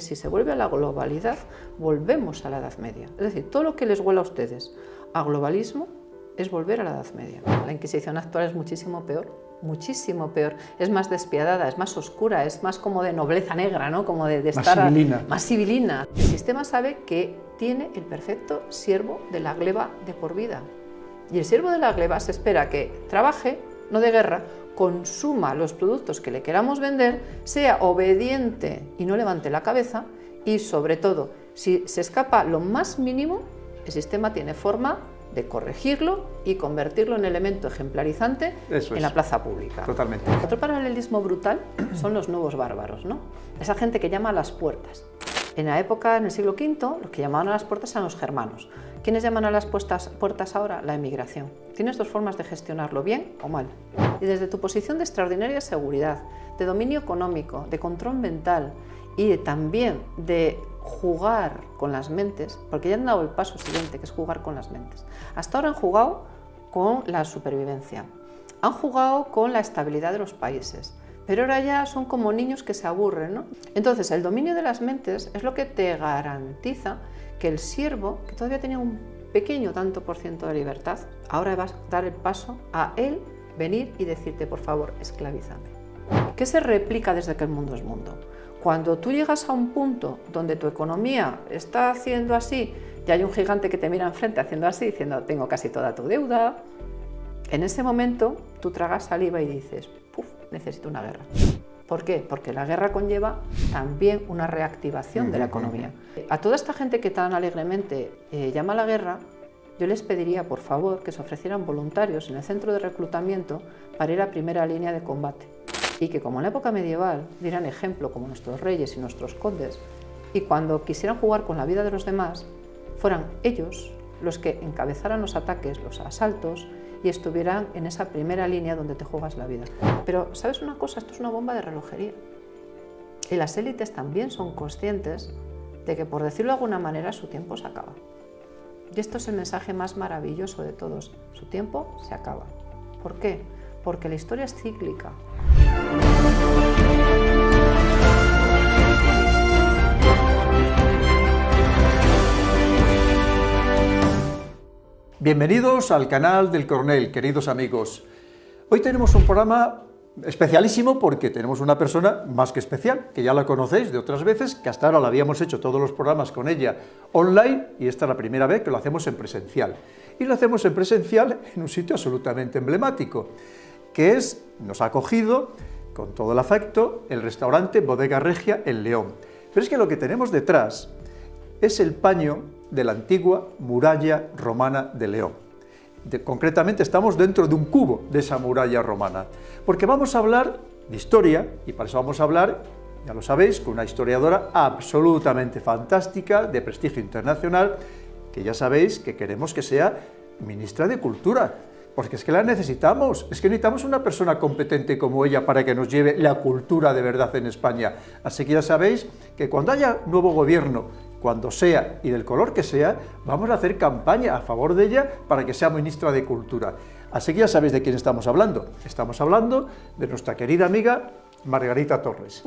Si se vuelve a la globalidad, volvemos a la Edad Media. Es decir, todo lo que les huela a ustedes a globalismo es volver a la Edad Media. La Inquisición actual es muchísimo peor, es más despiadada, es más oscura, es más como de nobleza negra, ¿no? Como de estar más civilina. El sistema sabe que tiene el perfecto siervo de la gleba de por vida. Y el siervo de la gleba se espera que trabaje, no de guerra, consuma los productos que le queramos vender, sea obediente y no levante la cabeza, y sobre todo, si se escapa lo más mínimo, el sistema tiene forma de corregirlo y convertirlo en elemento ejemplarizante en la plaza pública. Totalmente. Otro paralelismo brutal son los nuevos bárbaros, ¿no? Esa gente que llama a las puertas. En la época, en el siglo V, los que llamaban a las puertas eran los germanos. ¿Quiénes llaman a las puertas ahora? La emigración. Tienes dos formas de gestionarlo, bien o mal. Y desde tu posición de extraordinaria seguridad, de dominio económico, de control mental y también de jugar con las mentes, porque ya han dado el paso siguiente, que es jugar con las mentes. Hasta ahora han jugado con la supervivencia, han jugado con la estabilidad de los países, pero ahora ya son como niños que se aburren, ¿no? Entonces, el dominio de las mentes es lo que te garantiza que el siervo, que todavía tenía un pequeño tanto por ciento de libertad, ahora vas a dar el paso a él venir y decirte, por favor, esclavízame. ¿Qué se replica desde que el mundo es mundo? Cuando tú llegas a un punto donde tu economía está haciendo así y hay un gigante que te mira enfrente haciendo así, diciendo tengo casi toda tu deuda, en ese momento tú tragas saliva y dices, puf, necesito una guerra. ¿Por qué? Porque la guerra conlleva también una reactivación de la economía. A toda esta gente que tan alegremente llama a la guerra, yo les pediría, por favor, que se ofrecieran voluntarios en el centro de reclutamiento para ir a primera línea de combate. Y que, como en la época medieval, dieran ejemplo como nuestros reyes y nuestros condes, y cuando quisieran jugar con la vida de los demás, fueran ellos los que encabezaran los ataques, los asaltos, y estuvieran en esa primera línea donde te juegas la vida. Pero, ¿sabes una cosa? Esto es una bomba de relojería. Y las élites también son conscientes de que, por decirlo de alguna manera, su tiempo se acaba. Y esto es el mensaje más maravilloso de todos. Su tiempo se acaba. ¿Por qué? Porque la historia es cíclica. Bienvenidos al canal del Coronel, queridos amigos. Hoy tenemos un programa especialísimo porque tenemos una persona más que especial, que ya la conocéis de otras veces, que hasta ahora la habíamos hecho todos los programas con ella online y esta es la primera vez que lo hacemos en presencial. Y lo hacemos en presencial en un sitio absolutamente emblemático, que nos ha acogido con todo el afecto el restaurante Bodega Regia en León. Pero es que lo que tenemos detrás es el paño de la antigua muralla romana de León. Concretamente estamos dentro de un cubo de esa muralla romana, porque vamos a hablar de historia, y para eso vamos a hablar, ya lo sabéis, con una historiadora absolutamente fantástica, de prestigio internacional, que ya sabéis que queremos que sea ministra de Cultura, porque es que la necesitamos, es que necesitamos una persona competente como ella para que nos lleve la cultura de verdad en España. Así que ya sabéis que cuando haya nuevo gobierno, cuando sea y del color que sea, vamos a hacer campaña a favor de ella para que sea ministra de Cultura. Así que ya sabéis de quién estamos hablando. Estamos hablando de nuestra querida amiga Margarita Torres.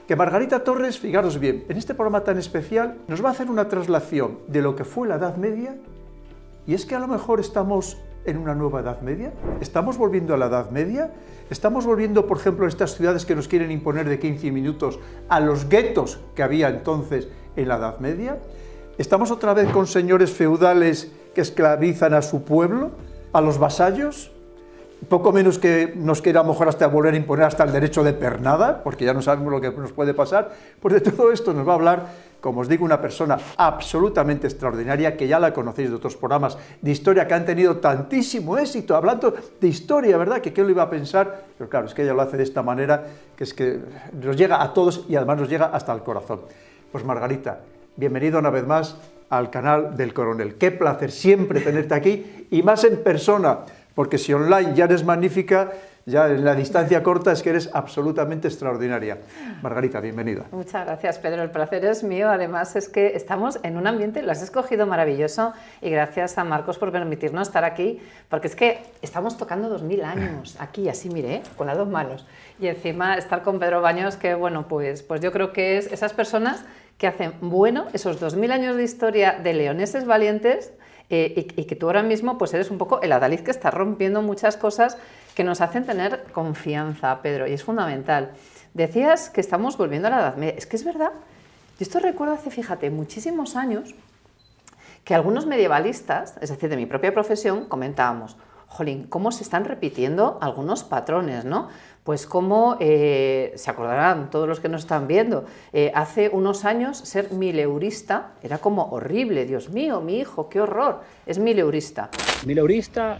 Que Margarita Torres, fijaros bien, en este programa tan especial nos va a hacer una traslación de lo que fue la Edad Media, y es que a lo mejor estamos en una nueva Edad Media, estamos volviendo a la Edad Media, estamos volviendo, por ejemplo, a estas ciudades que nos quieren imponer de 15 minutos a los guetos que había entonces en la Edad Media, estamos otra vez con señores feudales que esclavizan a su pueblo, a los vasallos, poco menos que nos quiera a lo mejor hasta volver a imponer hasta el derecho de pernada, porque ya no sabemos lo que nos puede pasar. Pues de todo esto nos va a hablar, como os digo, una persona absolutamente extraordinaria, que ya la conocéis de otros programas de historia que han tenido tantísimo éxito, hablando de historia, ¿verdad? Que quién lo iba a pensar, pero claro, es que ella lo hace de esta manera, que es que nos llega a todos y además nos llega hasta el corazón. Pues Margarita, bienvenida una vez más al canal del Coronel. Qué placer siempre tenerte aquí, y más en persona, porque si online ya eres magnífica, ya en la distancia corta es que eres absolutamente extraordinaria. Margarita, bienvenida. Muchas gracias, Pedro, el placer es mío. Además es que estamos en un ambiente, lo has escogido maravilloso, y gracias a Marcos por permitirnos estar aquí, porque es que estamos tocando 2000 años aquí, así mire, con las dos manos, y encima estar con Pedro Baños, que bueno, pues yo creo que es esas personas que hacen bueno esos 2000 años de historia de leoneses valientes y que tú ahora mismo pues eres un poco el adalid que está rompiendo muchas cosas que nos hacen tener confianza, Pedro, y es fundamental. Decías que estamos volviendo a la Edad Media. Es que es verdad. Yo esto recuerdo hace, fíjate, muchísimos años que algunos medievalistas, es decir, de mi propia profesión, comentábamos, jolín, cómo se están repitiendo algunos patrones, ¿no? Pues como, se acordarán todos los que nos están viendo, hace unos años ser mileurista era como horrible, Dios mío, mi hijo, qué horror, es mileurista. Mileurista,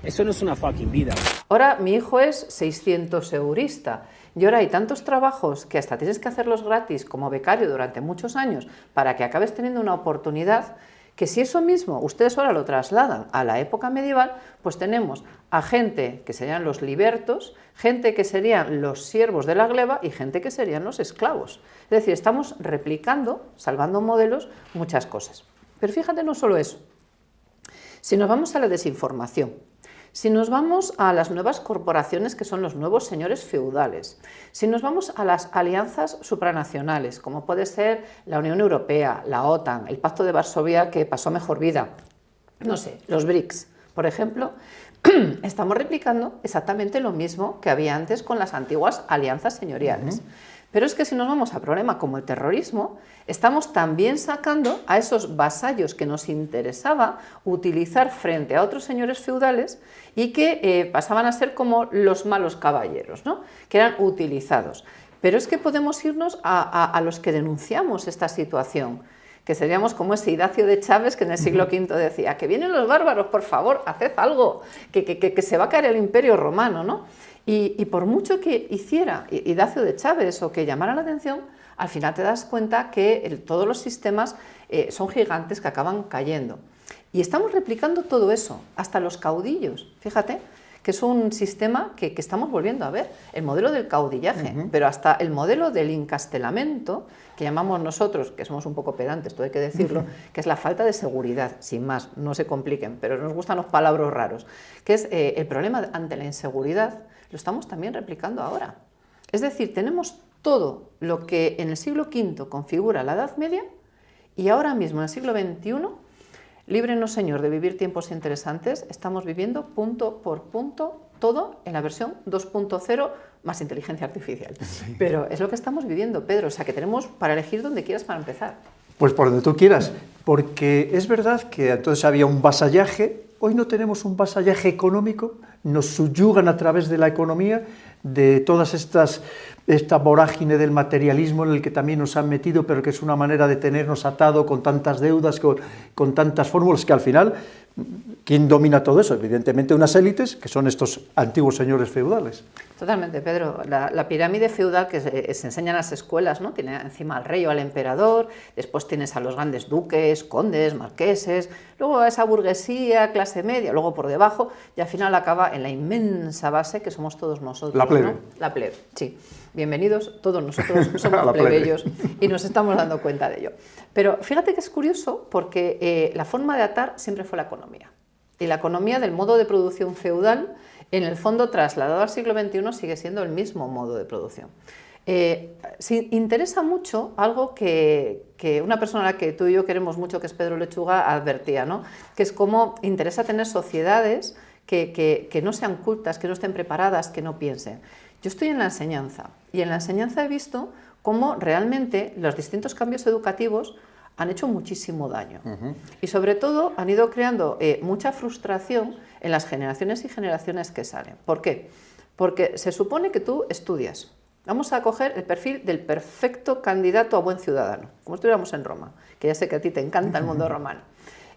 eso no es una fucking vida. Ahora mi hijo es 600eurista. Y ahora hay tantos trabajos que hasta tienes que hacerlos gratis como becario durante muchos años para que acabes teniendo una oportunidad, que si eso mismo ustedes ahora lo trasladan a la época medieval, pues tenemos a gente que serían los libertos, gente que serían los siervos de la gleba y gente que serían los esclavos. Es decir, estamos replicando, salvando modelos, muchas cosas. Pero fíjate, no solo eso. Si nos vamos a la desinformación, si nos vamos a las nuevas corporaciones que son los nuevos señores feudales, si nos vamos a las alianzas supranacionales, como puede ser la Unión Europea, la OTAN, el Pacto de Varsovia que pasó mejor vida, no sé, los BRICS, por ejemplo, estamos replicando exactamente lo mismo que había antes con las antiguas alianzas señoriales. Pero es que si nos vamos a problemas como el terrorismo, estamos también sacando a esos vasallos que nos interesaba utilizar frente a otros señores feudales y que pasaban a ser como los malos caballeros, ¿no? Que eran utilizados. Pero es que podemos irnos a los que denunciamos esta situación, que seríamos como ese Idacio de Chávez que en el siglo V decía, que vienen los bárbaros, por favor, haced algo, que se va a caer el Imperio Romano, ¿no? Y por mucho que hiciera Idacio de Chávez o que llamara la atención, al final te das cuenta que todos los sistemas son gigantes que acaban cayendo. Y estamos replicando todo eso, hasta los caudillos, fíjate, que es un sistema que estamos volviendo a ver, el modelo del caudillaje, pero hasta el modelo del encastelamento, que llamamos nosotros, que somos un poco pedantes, todo hay que decirlo, que es la falta de seguridad, sin más, no se compliquen, pero nos gustan los palabras raros, que es el problema ante la inseguridad, lo estamos también replicando ahora. Es decir, tenemos todo lo que en el siglo V configura la Edad Media y ahora mismo en el siglo XXI, líbrenos Señor de vivir tiempos interesantes, estamos viviendo punto por punto todo en la versión 2.0 más inteligencia artificial. Sí. Pero es lo que estamos viviendo, Pedro, o sea que tenemos para elegir donde quieras para empezar. Pues por donde tú quieras, porque es verdad que entonces había un vasallaje, hoy no tenemos un vasallaje económico, nos subyugan a través de la economía, de todas esta vorágine del materialismo en el que también nos han metido, pero que es una manera de tenernos atado con tantas deudas, con tantas fórmulas, que al final, ¿quién domina todo eso? Evidentemente unas élites, que son estos antiguos señores feudales. Totalmente, Pedro. La pirámide feudal que se enseña en las escuelas, ¿no? Tiene encima al rey o al emperador, después tienes a los grandes duques, condes, marqueses, luego a esa burguesía, clase media, luego por debajo, y al final acaba en la inmensa base que somos todos nosotros. La plebe. ¿No? La plebe, sí. Bienvenidos, todos nosotros somos plebeyos y nos estamos dando cuenta de ello. Pero fíjate que es curioso porque la forma de atar siempre fue la economía. Y la economía del modo de producción feudal, en el fondo trasladado al siglo XXI, sigue siendo el mismo modo de producción. Interesa mucho algo que una persona a la que tú y yo queremos mucho, que es Pedro Lechuga, advertía, ¿no? Que es cómo interesa tener sociedades que no sean cultas, que no estén preparadas, que no piensen. Yo estoy en la enseñanza y en la enseñanza he visto cómo realmente los distintos cambios educativos han hecho muchísimo daño. Y sobre todo han ido creando mucha frustración en las generaciones y generaciones que salen. ¿Por qué? Porque se supone que tú estudias. Vamos a coger el perfil del perfecto candidato a buen ciudadano, como estuviéramos en Roma, que ya sé que a ti te encanta el mundo romano.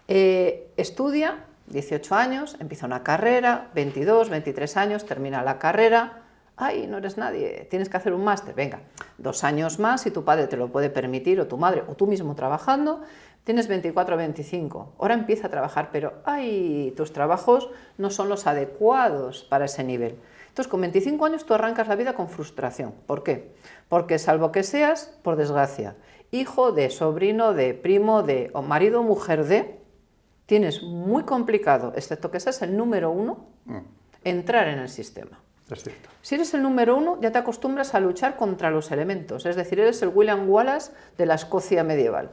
Estudia, 18 años, empieza una carrera, 22, 23 años, termina la carrera. Ay, no eres nadie, tienes que hacer un máster, venga, 2 años más si tu padre te lo puede permitir, o tu madre, o tú mismo trabajando, tienes 24 o 25, ahora empieza a trabajar, pero ay, tus trabajos no son los adecuados para ese nivel. Entonces, con 25 años tú arrancas la vida con frustración. ¿Por qué? Porque salvo que seas, por desgracia, hijo de, sobrino de, primo de, o marido o mujer de, tienes muy complicado, excepto que seas el número 1, entrar en el sistema. Es cierto. Si eres el número 1, ya te acostumbras a luchar contra los elementos, es decir, eres el William Wallace de la Escocia medieval.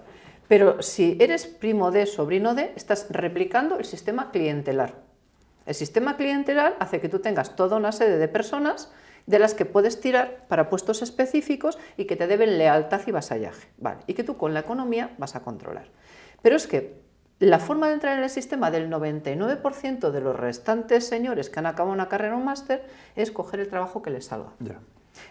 Pero si eres primo de, sobrino de, estás replicando el sistema clientelar. El sistema clientelar hace que tú tengas toda una serie de personas de las que puedes tirar para puestos específicos y que te deben lealtad y vasallaje, ¿vale? Y que tú con la economía vas a controlar. Pero es que la forma de entrar en el sistema del 99% de los restantes señores que han acabado una carrera o un máster es coger el trabajo que les salga. Ya.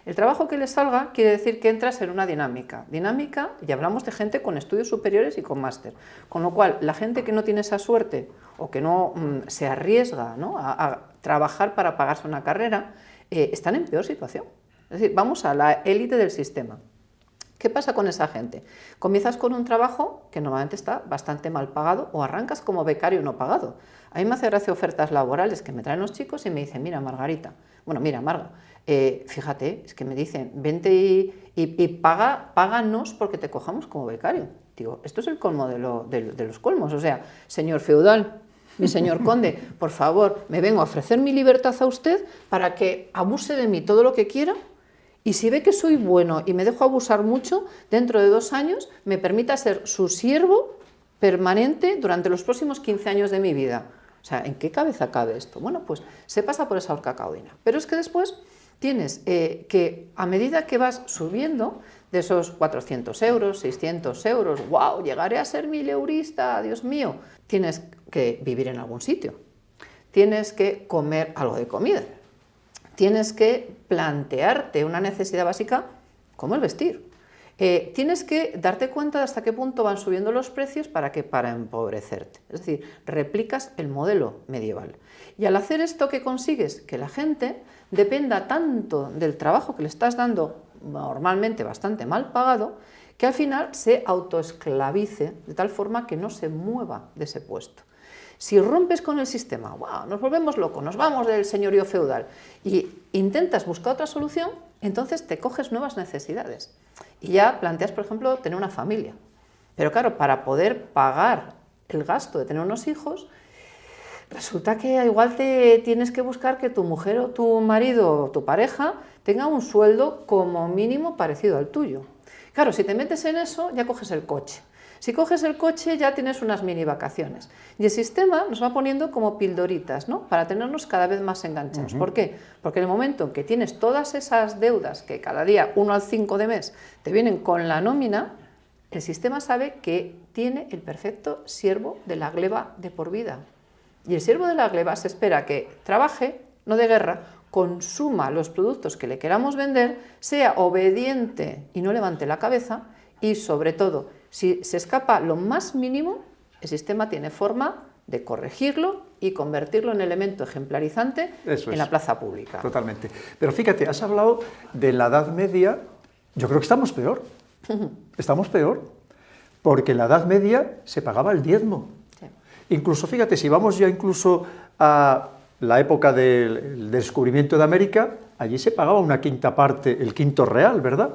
El trabajo que les salga quiere decir que entras en una dinámica. Dinámica, y hablamos de gente con estudios superiores y con máster. Con lo cual, la gente que no tiene esa suerte o que no se arriesga, ¿no?, a trabajar para pagarse una carrera, están en peor situación. Es decir, vamos a la élite del sistema. ¿Qué pasa con esa gente? Comienzas con un trabajo que normalmente está bastante mal pagado o arrancas como becario no pagado. A mí me hace gracia ofertas laborales que me traen los chicos y me dicen, mira Margarita, bueno mira Marga, fíjate, es que me dicen, vente y páganos porque te cojamos como becario. Digo, esto es el colmo de los colmos, o sea, señor feudal, mi señor conde, por favor, me vengo a ofrecer mi libertad a usted para que abuse de mí todo lo que quiera. Y si ve que soy bueno y me dejo abusar mucho, dentro de 2 años me permita ser su siervo permanente durante los próximos 15 años de mi vida. O sea, ¿en qué cabeza cabe esto? Bueno, pues se pasa por esa horca caudina. Pero es que después tienes que, a medida que vas subiendo de esos 400 euros, 600 euros, ¡wow! Llegaré a ser 1000 eurista, Dios mío. Tienes que vivir en algún sitio. Tienes que comer algo de comida. Tienes que plantearte una necesidad básica como el vestir. Tienes que darte cuenta de hasta qué punto van subiendo los precios para empobrecerte. Es decir, replicas el modelo medieval. Y al hacer esto, ¿qué consigues? Que la gente dependa tanto del trabajo que le estás dando, normalmente bastante mal pagado, que al final se autoesclavice de tal forma que no se mueva de ese puesto. Si rompes con el sistema, wow, nos volvemos locos, nos vamos del señorío feudal y intentas buscar otra solución, entonces te coges nuevas necesidades y ya planteas, por ejemplo, tener una familia. Pero claro, para poder pagar el gasto de tener unos hijos, resulta que igual te tienes que buscar que tu mujer o tu marido o tu pareja tenga un sueldo como mínimo parecido al tuyo. Claro, si te metes en eso, ya coges el coche. Si coges el coche ya tienes unas mini vacaciones. Y el sistema nos va poniendo como pildoritas, ¿no?, para tenernos cada vez más enganchados. ¿Por qué? Porque en el momento en que tienes todas esas deudas que cada día 1 al 5 de mes te vienen con la nómina, el sistema sabe que tiene el perfecto siervo de la gleba de por vida. Y el siervo de la gleba se espera que trabaje, no de guerra, consuma los productos que le queramos vender, sea obediente y no levante la cabeza y, sobre todo, si se escapa lo más mínimo, el sistema tiene forma de corregirlo y convertirlo en elemento ejemplarizante en la plaza pública. Totalmente. Pero fíjate, has hablado de la Edad Media, yo creo que estamos peor. Estamos peor, porque en la Edad Media se pagaba el diezmo. Sí. Incluso, fíjate, si vamos ya incluso a la época del descubrimiento de América, allí se pagaba una quinta parte, el quinto real, ¿verdad?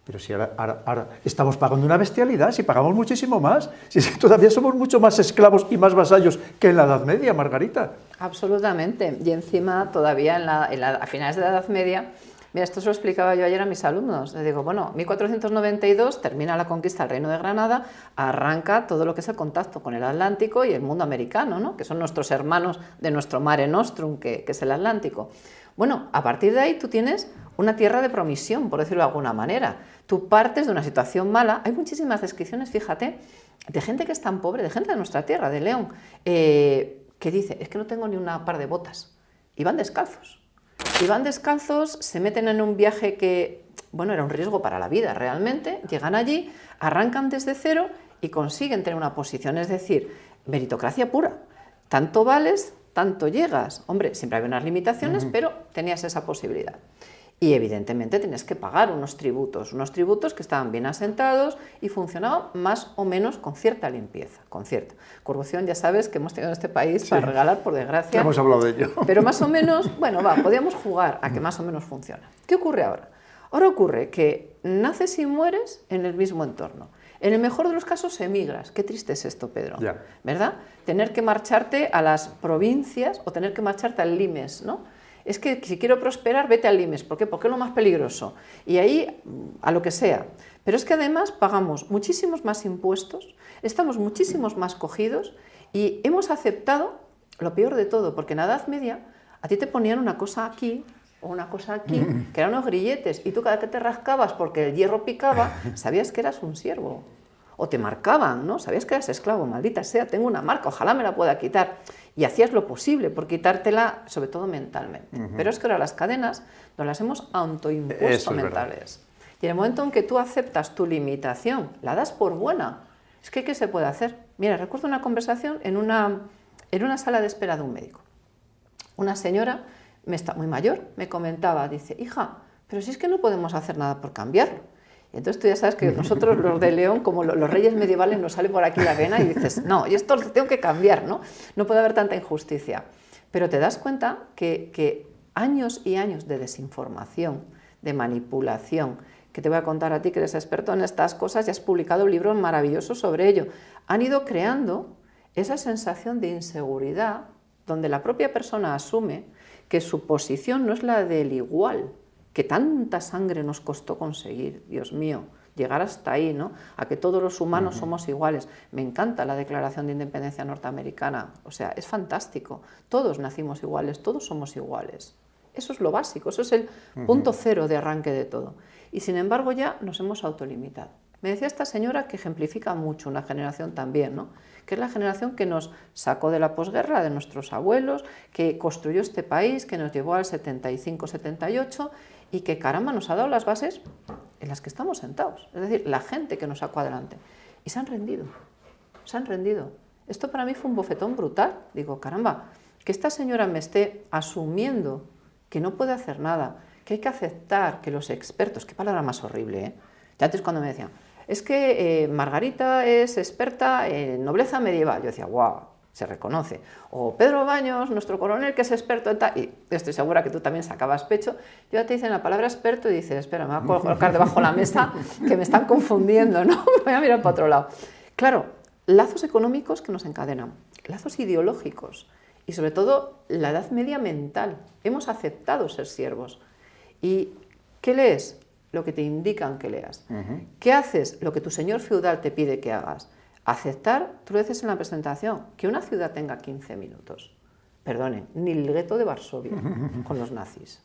Pero si ahora estamos pagando una bestialidad, si pagamos muchísimo más, si todavía somos mucho más esclavos y más vasallos que en la Edad Media, Margarita. Absolutamente, y encima todavía a finales de la Edad Media, mira, esto se lo explicaba yo ayer a mis alumnos, les digo, bueno, 1492 termina la conquista del Reino de Granada, arranca todo lo que es el contacto con el Atlántico y el mundo americano, ¿no?, que son nuestros hermanos de nuestro Mare Nostrum, que es el Atlántico. Bueno, a partir de ahí tú tienes una tierra de promisión, por decirlo de alguna manera. Tú partes de una situación mala. Hay muchísimas descripciones, fíjate, de gente que es tan pobre, de gente de nuestra tierra, de León, que dice, es que no tengo ni una par de botas. Y van descalzos. Y van descalzos, se meten en un viaje que, bueno, era un riesgo para la vida realmente. Llegan allí, arrancan desde cero y consiguen tener una posición. Es decir, meritocracia pura. Tanto vales, tanto llegas. Hombre, siempre había unas limitaciones, pero tenías esa posibilidad. Y evidentemente tienes que pagar unos tributos que estaban bien asentados y funcionaban más o menos con cierta limpieza, con cierta. Corrupción, ya sabes que hemos tenido en este país para regalar, por desgracia. Ya hemos hablado de ello. Pero más o menos, bueno, podíamos jugar a que más o menos funciona. ¿Qué ocurre ahora? Ahora ocurre que naces y mueres en el mismo entorno. En el mejor de los casos emigras. Qué triste es esto, Pedro, ¿verdad? Tener que marcharte a las provincias o tener que marcharte al limes, ¿no? Es que si quiero prosperar, vete al IMES. ¿Por qué? Porque es lo más peligroso. Y ahí, a lo que sea. Pero es que además pagamos muchísimos más impuestos, estamos muchísimos más cogidos y hemos aceptado lo peor de todo, porque en la Edad Media a ti te ponían una cosa aquí o una cosa aquí, que eran unos grilletes, y tú cada que te rascabas porque el hierro picaba, sabías que eras un siervo. O te marcaban, ¿no? Sabías que eras esclavo, maldita sea, tengo una marca, ojalá me la pueda quitar. Y hacías lo posible por quitártela, sobre todo mentalmente. Pero es que ahora las cadenas nos las hemos autoimpuesto mentales. Y en el momento en que tú aceptas tu limitación, la das por buena. Es que, ¿qué se puede hacer? Mira, recuerdo una conversación en una sala de espera de un médico. Una señora, muy mayor, me comentaba, dice, hija, pero si es que no podemos hacer nada por cambiarlo. Y entonces tú ya sabes que nosotros los de León, como los reyes medievales, nos sale por aquí la vena y dices, no, y esto lo tengo que cambiar, ¿no? No puede haber tanta injusticia. Pero te das cuenta que años y años de desinformación, de manipulación, que te voy a contar a ti que eres experto en estas cosas y has publicado libros maravillosos sobre ello, han ido creando esa sensación de inseguridad donde la propia persona asume que su posición no es la del igual, que tanta sangre nos costó conseguir, Dios mío, llegar hasta ahí, ¿no? A que todos los humanos somos iguales. Me encanta la Declaración de Independencia norteamericana, o sea, es fantástico. Todos nacimos iguales, todos somos iguales. Eso es lo básico, eso es el punto cero de arranque de todo. Y sin embargo ya nos hemos autolimitado. Me decía esta señora que ejemplifica mucho una generación también, ¿no? Que es la generación que nos sacó de la posguerra, de nuestros abuelos, que construyó este país, que nos llevó al 75-78 y que, caramba, nos ha dado las bases en las que estamos sentados. Es decir, la gente que nos sacó adelante. Y se han rendido, se han rendido. Esto para mí fue un bofetón brutal. Digo, caramba, que esta señora me esté asumiendo que no puede hacer nada, que hay que aceptar que los expertos, qué palabra más horrible, ¿eh? Ya antes cuando me decían, es que Margarita es experta en nobleza medieval, yo decía, guau, se reconoce. O Pedro Baños, nuestro coronel, que es experto en tal, y estoy segura que tú también sacabas pecho, yo te dicen la palabra experto y dices, espera, me voy a colocar debajo de la mesa, que me están confundiendo, ¿no? Voy a mirar para otro lado. Claro, lazos económicos que nos encadenan, lazos ideológicos, y sobre todo la Edad Media mental. Hemos aceptado ser siervos. ¿Y qué lees? Lo que te indican que leas. ¿Qué haces? Lo que tu señor feudal te pide que hagas. Aceptar, tú lo dices en la presentación, que una ciudad tenga 15 minutos. Perdonen, ni el gueto de Varsovia con los nazis.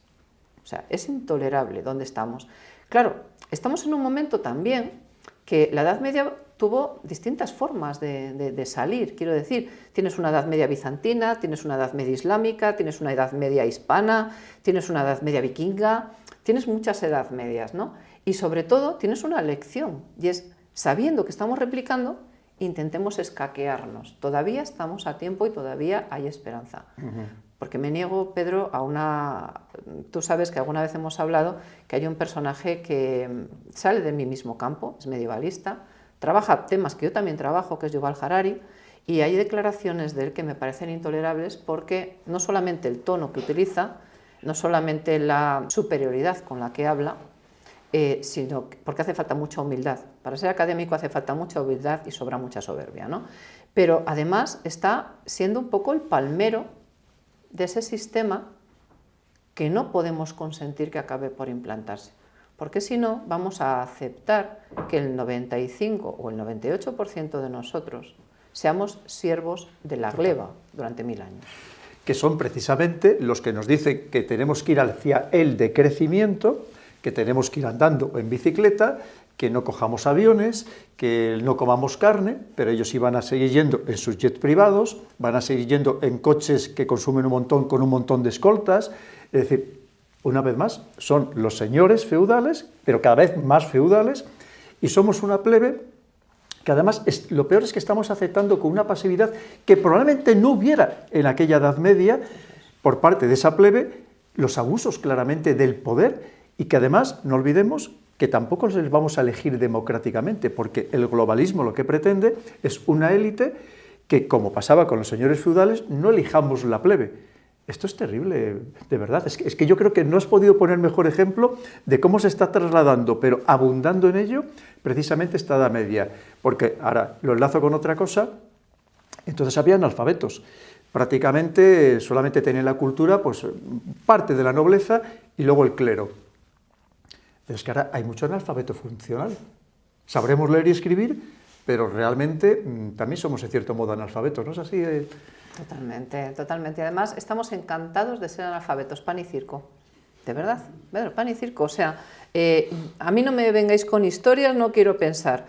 O sea, es intolerable donde estamos. Claro, estamos en un momento también que la Edad Media tuvo distintas formas de salir. Quiero decir, tienes una Edad Media bizantina, tienes una Edad Media islámica, tienes una Edad Media hispana, tienes una Edad Media vikinga, tienes muchas Edad Medias, ¿no? Y sobre todo tienes una lección, y es, sabiendo que estamos replicando, intentemos escaquearnos. Todavía estamos a tiempo y todavía hay esperanza. Porque me niego, Pedro, a una... Tú sabes que alguna vez hemos hablado que hay un personaje que sale de mi mismo campo, es medievalista, trabaja temas que yo también trabajo, que es Yuval Harari, y hay declaraciones de él que me parecen intolerables porque no solamente el tono que utiliza, no solamente la superioridad con la que habla, sino porque hace falta mucha humildad. Para ser académico hace falta mucha humildad y sobra mucha soberbia, ¿no? Pero además está siendo un poco el palmero de ese sistema que no podemos consentir que acabe por implantarse. Porque si no, vamos a aceptar que el 95 o el 98% de nosotros seamos siervos de la gleba durante 1000 años. Que son precisamente los que nos dicen que tenemos que ir hacia el decrecimiento, que tenemos que ir andando en bicicleta, que no cojamos aviones, que no comamos carne, pero ellos iban a seguir yendo en sus jets privados, van a seguir yendo en coches que consumen un montón con un montón de escoltas. Es decir, una vez más, son los señores feudales, pero cada vez más feudales, y somos una plebe que además lo peor es que estamos aceptando con una pasividad que probablemente no hubiera en aquella Edad Media por parte de esa plebe, los abusos claramente del poder, y que además no olvidemos que tampoco les vamos a elegir democráticamente, porque el globalismo lo que pretende es una élite que, como pasaba con los señores feudales, no elijamos la plebe. Esto es terrible, de verdad. Es que yo creo que no has podido poner mejor ejemplo de cómo se está trasladando, pero abundando en ello, precisamente esta Edad Media. Porque ahora lo enlazo con otra cosa, entonces había analfabetos. prácticamente solamente tenían la cultura, pues parte de la nobleza y luego el clero. Pero es que ahora hay mucho analfabeto funcional. Sabremos leer y escribir, pero realmente también somos en cierto modo analfabetos, ¿no es así? Totalmente, totalmente. Además, estamos encantados de ser analfabetos, pan y circo. De verdad, Pedro, pan y circo. O sea, a mí no me vengáis con historias, no quiero pensar.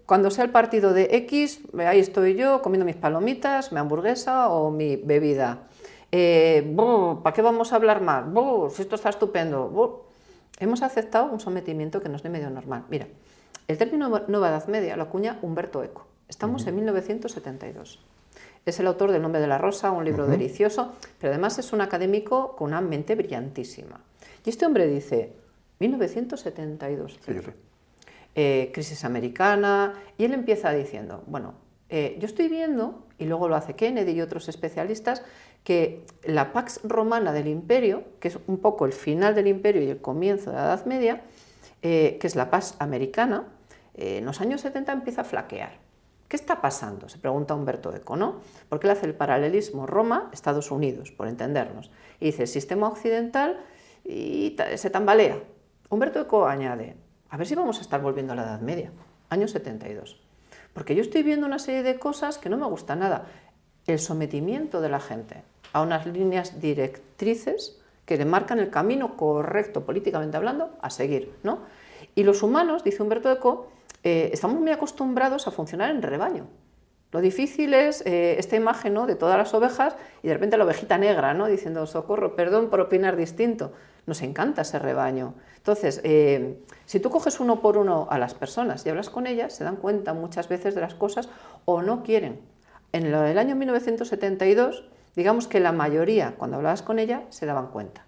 Cuando sea el partido de X, ahí estoy yo comiendo mis palomitas, mi hamburguesa o mi bebida. ¿Para qué vamos a hablar más? Si esto está estupendo. Hemos aceptado un sometimiento que no es de medio normal. Mira, el término Nueva Edad Media lo acuña Umberto Eco. Estamos en 1972. Es el autor del Nombre de la Rosa, un libro delicioso, pero además es un académico con una mente brillantísima. Y este hombre dice, 1972, crisis americana, y él empieza diciendo, bueno, yo estoy viendo, y luego lo hace Kennedy y otros especialistas, que la Pax Romana del Imperio, que es un poco el final del Imperio y el comienzo de la Edad Media, que es la Pax Americana, en los años 70 empieza a flaquear. ¿Qué está pasando?, se pregunta Umberto Eco, ¿no? Porque él hace el paralelismo Roma-Estados Unidos, por entendernos, y dice, el sistema occidental y se tambalea. Umberto Eco añade, a ver si vamos a estar volviendo a la Edad Media, año 72. Porque yo estoy viendo una serie de cosas que no me gustan nada. El sometimiento de la gente a unas líneas directrices que le marcan el camino correcto, políticamente hablando, a seguir, ¿no? Y los humanos, dice Umberto Eco, estamos muy acostumbrados a funcionar en rebaño. Lo difícil es esta imagen, ¿no?, de todas las ovejas y de repente la ovejita negra, ¿no?, diciendo, socorro, perdón por opinar distinto. Nos encanta ese rebaño. Entonces, si tú coges uno por uno a las personas y hablas con ellas, se dan cuenta muchas veces de las cosas o no quieren. En el año 1972, digamos que la mayoría, cuando hablabas con ella, se daban cuenta.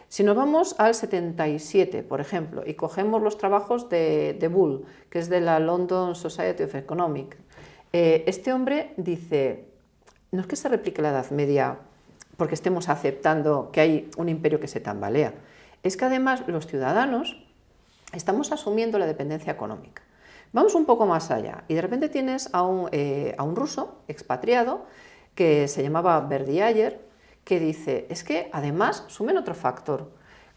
Si nos vamos al 77, por ejemplo, y cogemos los trabajos de Bull, que es de la London Society of Economics, este hombre dice, no es que se replique la Edad Media porque estemos aceptando que hay un imperio que se tambalea, es que además los ciudadanos estamos asumiendo la dependencia económica. Vamos un poco más allá y de repente tienes a un ruso expatriado que se llamaba Berdiayer, que dice, es que además sumen otro factor,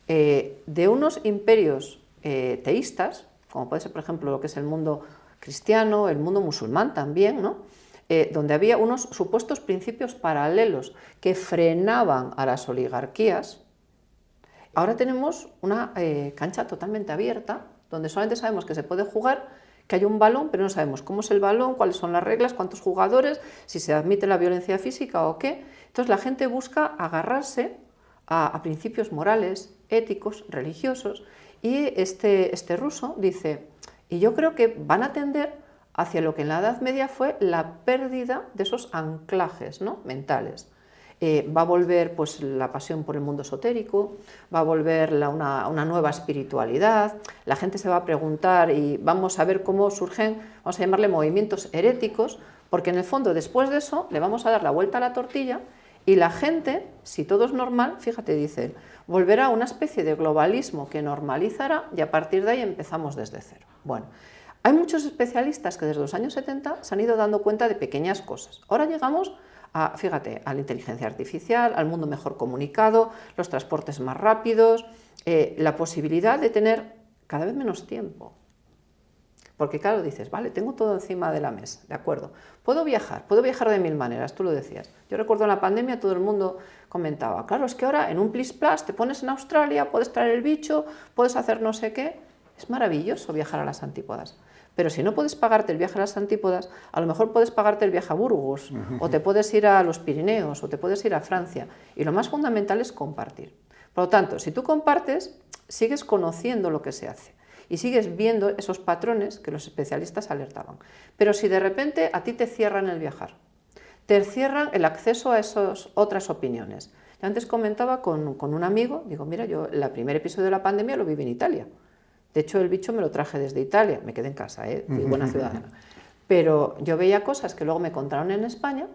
de unos imperios teístas, como puede ser por ejemplo lo que es el mundo cristiano, el mundo musulmán también, ¿no?, donde había unos supuestos principios paralelos que frenaban a las oligarquías. Ahora tenemos una cancha totalmente abierta, donde solamente sabemos que se puede jugar, que hay un balón, pero no sabemos cómo es el balón, cuáles son las reglas, cuántos jugadores, si se admite la violencia física o qué. Entonces la gente busca agarrarse a principios morales, éticos, religiosos, y este ruso dice, y yo creo que van a tender hacia lo que en la Edad Media fue la pérdida de esos anclajes, ¿no?, mentales. Va a volver pues, la pasión por el mundo esotérico, va a volver una nueva espiritualidad, la gente se va a preguntar y vamos a ver cómo surgen, vamos a llamarle movimientos heréticos, porque en el fondo después de eso le vamos a dar la vuelta a la tortilla y la gente, si todo es normal, fíjate, dice él, volverá a una especie de globalismo que normalizará y a partir de ahí empezamos desde cero. Bueno, hay muchos especialistas que desde los años 70 se han ido dando cuenta de pequeñas cosas. Ahora llegamos fíjate, a la inteligencia artificial, al mundo mejor comunicado, los transportes más rápidos, la posibilidad de tener cada vez menos tiempo. Porque claro, dices, vale, tengo todo encima de la mesa, de acuerdo, puedo viajar de mil maneras, tú lo decías. Yo recuerdo en la pandemia todo el mundo comentaba, claro, es que ahora en un Plis Plus te pones en Australia, puedes traer el bicho, puedes hacer no sé qué. Es maravilloso viajar a las antípodas. Pero si no puedes pagarte el viaje a las antípodas, a lo mejor puedes pagarte el viaje a Burgos, o te puedes ir a los Pirineos, o te puedes ir a Francia. Y lo más fundamental es compartir. Por lo tanto, si tú compartes, sigues conociendo lo que se hace y sigues viendo esos patrones que los especialistas alertaban. Pero si de repente a ti te cierran el viajar, te cierran el acceso a esas otras opiniones. Yo antes comentaba con un amigo, digo, mira, yo el primer episodio de la pandemia lo viví en Italia. De hecho, el bicho me lo traje desde Italia, me quedé en casa, fui buena ciudadana. Pero yo veía cosas que luego me contaron en España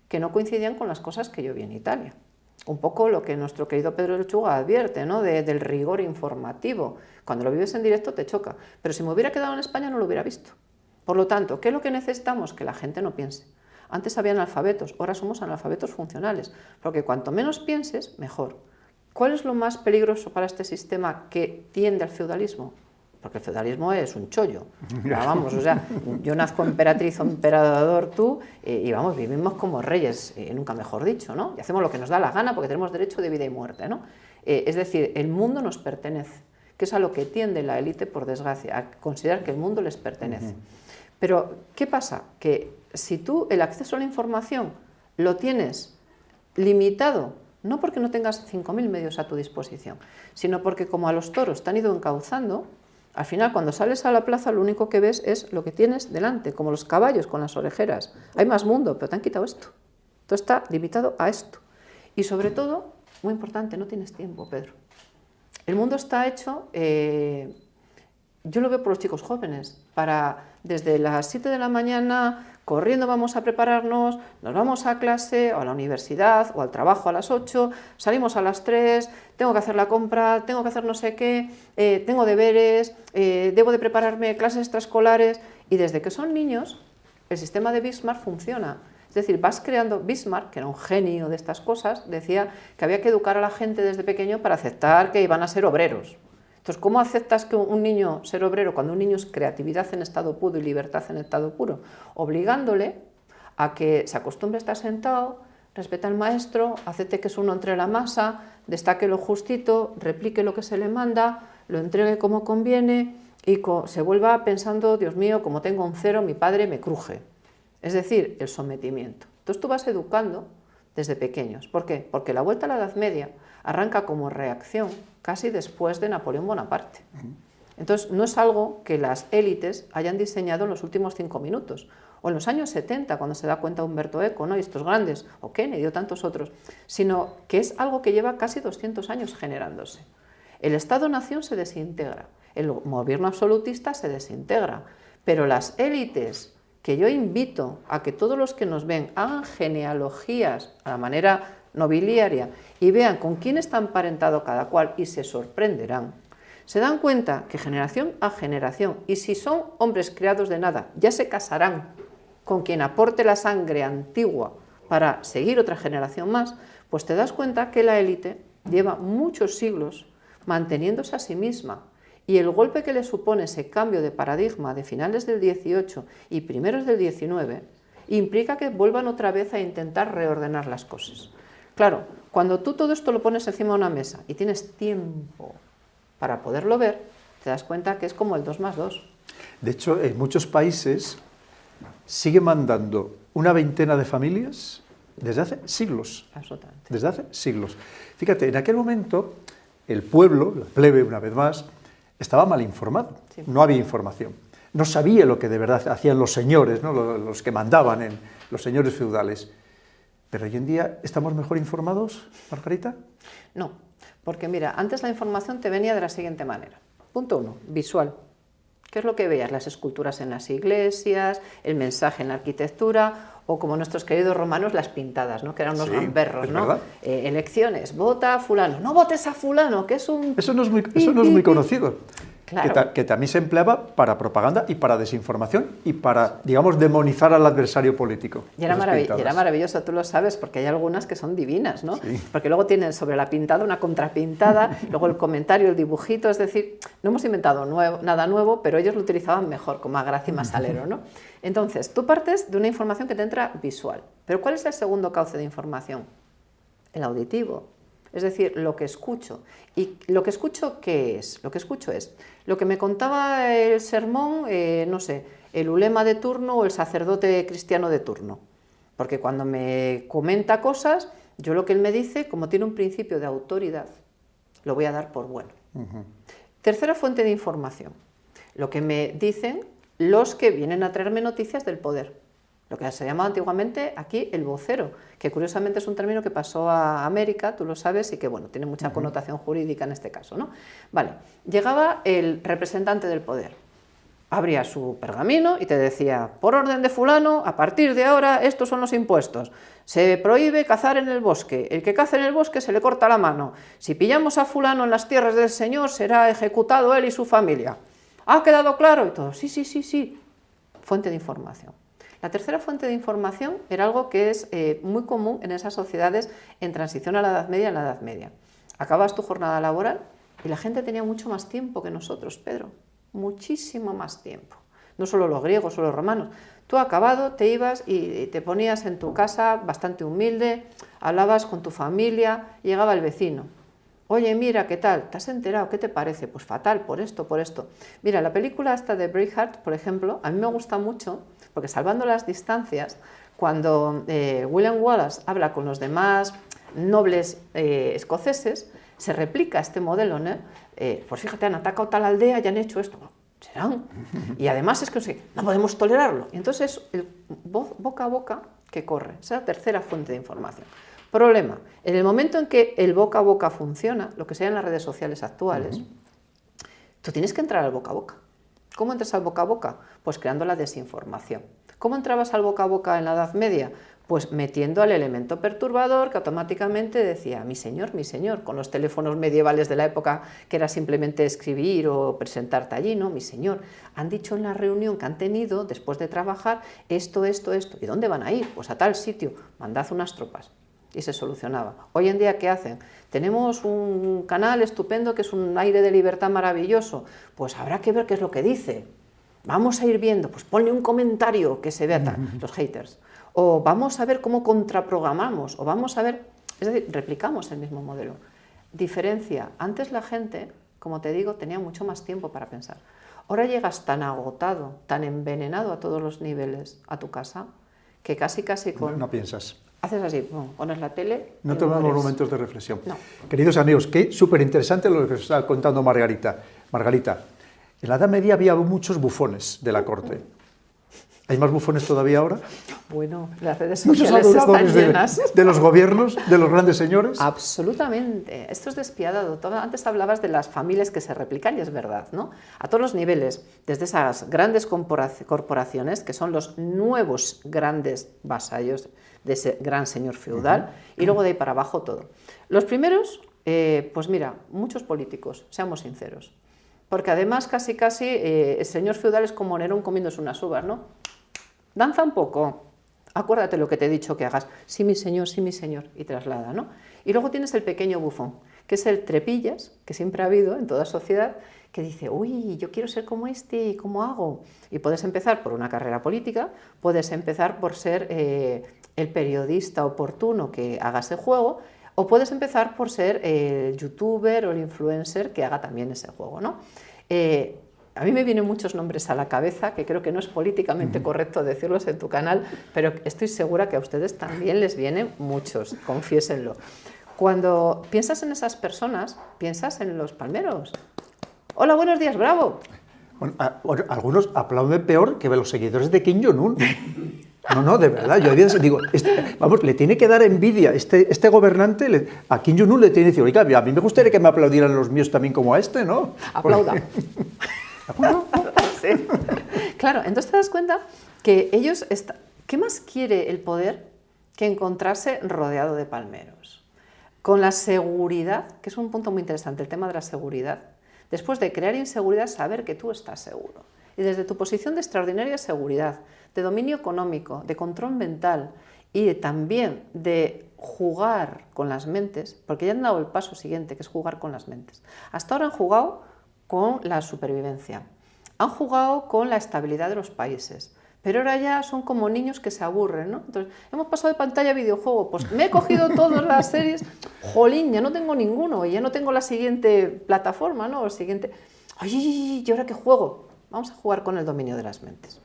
que no coincidían con las cosas que yo vi en Italia. Un poco lo que nuestro querido Pedro Lechuga advierte, ¿no?, del rigor informativo. Cuando lo vives en directo te choca, pero si me hubiera quedado en España no lo hubiera visto. Por lo tanto, ¿qué es lo que necesitamos? Que la gente no piense. Antes había analfabetos, ahora somos analfabetos funcionales, porque cuanto menos pienses, mejor. ¿Cuál es lo más peligroso para este sistema que tiende al feudalismo? Porque el feudalismo es un chollo. Vamos, o sea, yo nazco emperatriz o emperador tú, y vamos, vivimos como reyes, nunca mejor dicho, ¿no? Y hacemos lo que nos da la gana porque tenemos derecho de vida y muerte, ¿no? Es decir, el mundo nos pertenece, que es a lo que tiende la élite, por desgracia, a considerar que el mundo les pertenece. Pero, ¿qué pasa? Que si tú el acceso a la información lo tienes limitado, no porque no tengas 5.000 medios a tu disposición, sino porque como a los toros te han ido encauzando, al final cuando sales a la plaza lo único que ves es lo que tienes delante, como los caballos con las orejeras. Hay más mundo, pero te han quitado esto. Todo está limitado a esto. Y sobre todo, muy importante, no tienes tiempo, Pedro. El mundo está hecho, yo lo veo por los chicos jóvenes, para desde las 7 de la mañana, corriendo vamos a prepararnos, nos vamos a clase, o a la universidad, o al trabajo a las 8, salimos a las 3, tengo que hacer la compra, tengo que hacer no sé qué, tengo deberes, debo de prepararme clases extraescolares, y desde que son niños, el sistema de Bismarck funciona. Es decir, vas creando, Bismarck, que era un genio de estas cosas, decía que había que educar a la gente desde pequeño para aceptar que iban a ser obreros. Entonces, ¿cómo aceptas que un niño ser obrero cuando un niño es creatividad en estado puro y libertad en estado puro? Obligándole a que se acostumbre a estar sentado, respete al maestro, acepte que es uno entre la masa, destaque lo justito, replique lo que se le manda, lo entregue como conviene y se vuelva pensando, Dios mío, como tengo un 0, mi padre me cruje. Es decir, el sometimiento. Entonces tú vas educando desde pequeños. ¿Por qué? Porque la vuelta a la Edad Media arranca como reacción casi después de Napoleón Bonaparte. Entonces no es algo que las élites hayan diseñado en los últimos 5 minutos, o en los años 70, cuando se da cuenta Humberto Eco, ¿no? Y estos grandes, o Kennedy o tantos otros, sino que es algo que lleva casi 200 años generándose. El Estado-nación se desintegra, el gobierno absolutista se desintegra, pero las élites, que yo invito a que todos los que nos ven hagan genealogías a la manera nobiliaria y vean con quién está emparentado cada cual y se sorprenderán, se dan cuenta que generación a generación, y si son hombres criados de nada, ya se casarán con quien aporte la sangre antigua para seguir otra generación más, pues te das cuenta que la élite lleva muchos siglos manteniéndose a sí misma. Y el golpe que le supone ese cambio de paradigma de finales del 18 y primeros del 19 implica que vuelvan otra vez a intentar reordenar las cosas. Claro, cuando tú todo esto lo pones encima de una mesa y tienes tiempo para poderlo ver, te das cuenta que es como el 2 más 2. De hecho, en muchos países sigue mandando una veintena de familias desde hace siglos. Absolutamente. Desde hace siglos. Fíjate, en aquel momento el pueblo, la plebe una vez más, estaba mal informado, sí. No había información, no sabía lo que de verdad hacían los señores, ¿no? Los que mandaban, los señores feudales. Pero hoy en día, ¿estamos mejor informados, Margarita? No, porque mira, antes la información te venía de la siguiente manera. Punto 1, visual. ¿Qué es lo que veías? Las esculturas en las iglesias, el mensaje en la arquitectura, o como nuestros queridos romanos, las pintadas, ¿no? Que eran unos gamberros, ¿no? Elecciones, vota a fulano, no votes a fulano, que es un... Eso no es muy conocido. Claro. Que también se empleaba para propaganda y para desinformación y para, digamos, demonizar al adversario político. Y era maravilloso, tú lo sabes, porque hay algunas que son divinas, ¿no? Sí. Porque luego tienen sobre la pintada una contrapintada, luego el comentario, el dibujito, es decir, no hemos inventado nada nuevo, pero ellos lo utilizaban mejor, con más gracia y más salero, ¿no? Entonces, tú partes de una información que te entra visual, pero ¿cuál es el segundo cauce de información? El auditivo. Es decir, lo que escucho. ¿Y lo que escucho qué es? Lo que escucho es lo que me contaba el sermón, no sé, el ulema de turno o el sacerdote cristiano de turno. Porque cuando me comenta cosas, yo lo que él me dice, como tiene un principio de autoridad, lo voy a dar por bueno. Tercera fuente de información. Lo que me dicen los que vienen a traerme noticias del poder. Lo que se llamaba antiguamente aquí el vocero, que curiosamente es un término que pasó a América, tú lo sabes, y que bueno, tiene mucha connotación jurídica en este caso, ¿no? Vale, llegaba el representante del poder, abría su pergamino y te decía, por orden de fulano, a partir de ahora estos son los impuestos, se prohíbe cazar en el bosque, el que caza en el bosque se le corta la mano, si pillamos a fulano en las tierras del señor será ejecutado él y su familia. ¿Ha quedado claro? Y todo, sí, fuente de información. La tercera fuente de información era algo que es muy común en esas sociedades en transición a la Edad Media y a la Edad Media. Acabas tu jornada laboral y la gente tenía mucho más tiempo que nosotros, Pedro, muchísimo más tiempo. No solo los griegos o los romanos. Tú acabado te ibas y te ponías en tu casa bastante humilde, hablabas con tu familia, llegaba el vecino. Oye, mira, ¿qué tal? ¿Te has enterado? ¿Qué te parece? Pues fatal, por esto, por esto. Mira, la película esta de Braveheart, por ejemplo, a mí me gusta mucho, porque salvando las distancias, cuando William Wallace habla con los demás nobles escoceses, se replica este modelo, ¿no? Pues fíjate, han atacado tal aldea y han hecho esto. Serán. Y además es que no podemos tolerarlo. Y entonces el boca a boca que corre. Esa es la tercera fuente de información. Problema, en el momento en que el boca a boca funciona, lo que sea en las redes sociales actuales, tú tienes que entrar al boca a boca. ¿Cómo entras al boca a boca? Pues creando la desinformación. ¿Cómo entrabas al boca a boca en la Edad Media? Pues metiendo al elemento perturbador que automáticamente decía mi señor, con los teléfonos medievales de la época que era simplemente escribir o presentarte allí, ¿no? Mi señor, han dicho en la reunión que han tenido después de trabajar esto. ¿Y dónde van a ir? Pues a tal sitio, mandad unas tropas. Y se solucionaba. Hoy en día, ¿qué hacen? Tenemos un canal estupendo que es un aire de libertad maravilloso. Pues habrá que ver qué es lo que dice. Vamos a ir viendo, pues ponle un comentario que se vea tal, los haters. O vamos a ver cómo contraprogramamos, o vamos a ver, es decir, replicamos el mismo modelo. Diferencia, antes la gente, como te digo, tenía mucho más tiempo para pensar. Ahora llegas tan agotado, tan envenenado a todos los niveles a tu casa, que casi con... No piensas. Haces así, pones la tele... No te dan los momentos de reflexión. No. Queridos amigos, qué súper interesante lo que os está contando Margarita. Margarita, en la Edad Media había muchos bufones de la corte. ¿Hay más bufones todavía ahora? Bueno, las redes ¿Muchos sociales están adoradores llenas. de los gobiernos, de los grandes señores? Absolutamente. Esto es despiadado. Antes hablabas de las familias que se replican y es verdad, ¿no? A todos los niveles, desde esas grandes corporaciones, que son los nuevos grandes vasallos de ese gran señor feudal, y luego de ahí para abajo todo. Los primeros, pues mira, muchos políticos, seamos sinceros. Porque además casi el señor feudal es como Nerón comiéndose unas uvas, ¿no? Danza un poco, acuérdate lo que te he dicho que hagas, sí mi señor, y traslada, ¿no? Y luego tienes el pequeño bufón, que es el trepillas, que siempre ha habido en toda sociedad, que dice, uy, yo quiero ser como este, ¿cómo hago? Y puedes empezar por una carrera política, puedes empezar por ser el periodista oportuno que haga ese juego, o puedes empezar por ser el youtuber o el influencer que haga también ese juego, ¿no? A mí me vienen muchos nombres a la cabeza, que creo que no es políticamente correcto decirlos en tu canal, pero estoy segura que a ustedes también les vienen muchos, confiésenlo. Cuando piensas en esas personas, piensas en los palmeros. Hola, buenos días, bravo. Bueno, algunos aplauden peor que los seguidores de Kim Jong-un. No, de verdad, yo digo, vamos, le tiene que dar envidia, este gobernante, a Kim Jong-un le tiene que decir, oiga, a mí me gustaría que me aplaudieran los míos también como a este, ¿no? Aplauda. Sí. Claro, entonces te das cuenta que ellos, ¿qué más quiere el poder que encontrarse rodeado de palmeros? Con la seguridad, que es un punto muy interesante, el tema de la seguridad, después de crear inseguridad, saber que tú estás seguro. Y desde tu posición de extraordinaria seguridad, de dominio económico, de control mental y también de jugar con las mentes, porque ya han dado el paso siguiente, que es jugar con las mentes. Hasta ahora han jugado con la supervivencia, han jugado con la estabilidad de los países, pero ahora ya son como niños que se aburren, ¿no? Entonces, hemos pasado de pantalla a videojuego, pues me he cogido todas las series, jolín, ya no tengo ninguno, y ya no tengo la siguiente plataforma, ¿no? El siguiente, ay, ¿y ahora qué juego? Vamos a jugar con el dominio de las mentes.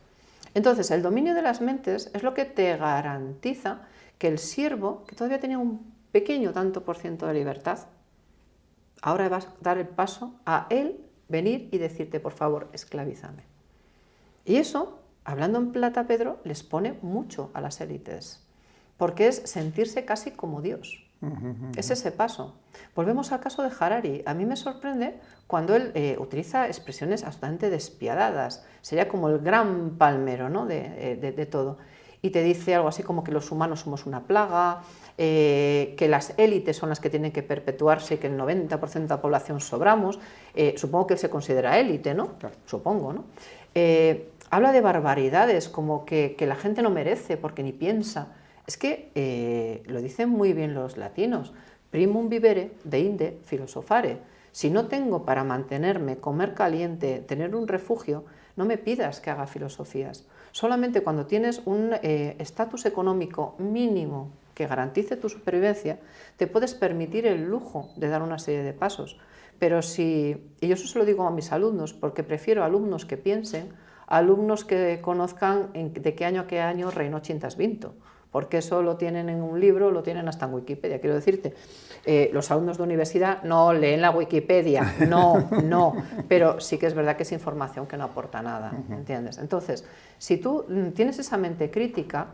Entonces, el dominio de las mentes es lo que te garantiza que el siervo, que todavía tenía un pequeño tanto por ciento de libertad, ahora vas a dar el paso a él venir y decirte, por favor, esclavízame. Y eso, hablando en plata, Pedro, les pone mucho a las élites, porque es sentirse casi como Dios. Es ese paso. Volvemos al caso de Harari. A mí me sorprende cuando él utiliza expresiones absolutamente despiadadas. Sería como el gran palmero, ¿no? de todo. Y te dice algo así como que los humanos somos una plaga, que las élites son las que tienen que perpetuarse y que el 90% de la población sobramos. Supongo que él se considera élite, ¿no? Claro. Supongo, ¿no? habla de barbaridades, como que la gente no merece porque ni piensa. Es que lo dicen muy bien los latinos, primum vivere, deinde philosophere. Si no tengo para mantenerme, comer caliente, tener un refugio, no me pidas que haga filosofías. Solamente cuando tienes un estatus económico mínimo que garantice tu supervivencia, te puedes permitir el lujo de dar una serie de pasos. Pero si, y yo eso se lo digo a mis alumnos, porque prefiero alumnos que piensen, alumnos que conozcan de qué año a qué año reinó Cintas Vinto, porque eso lo tienen en un libro, lo tienen hasta en Wikipedia. Quiero decirte, los alumnos de universidad no leen la Wikipedia, no, pero sí que es verdad que es información que no aporta nada, ¿entiendes? Entonces, si tú tienes esa mente crítica,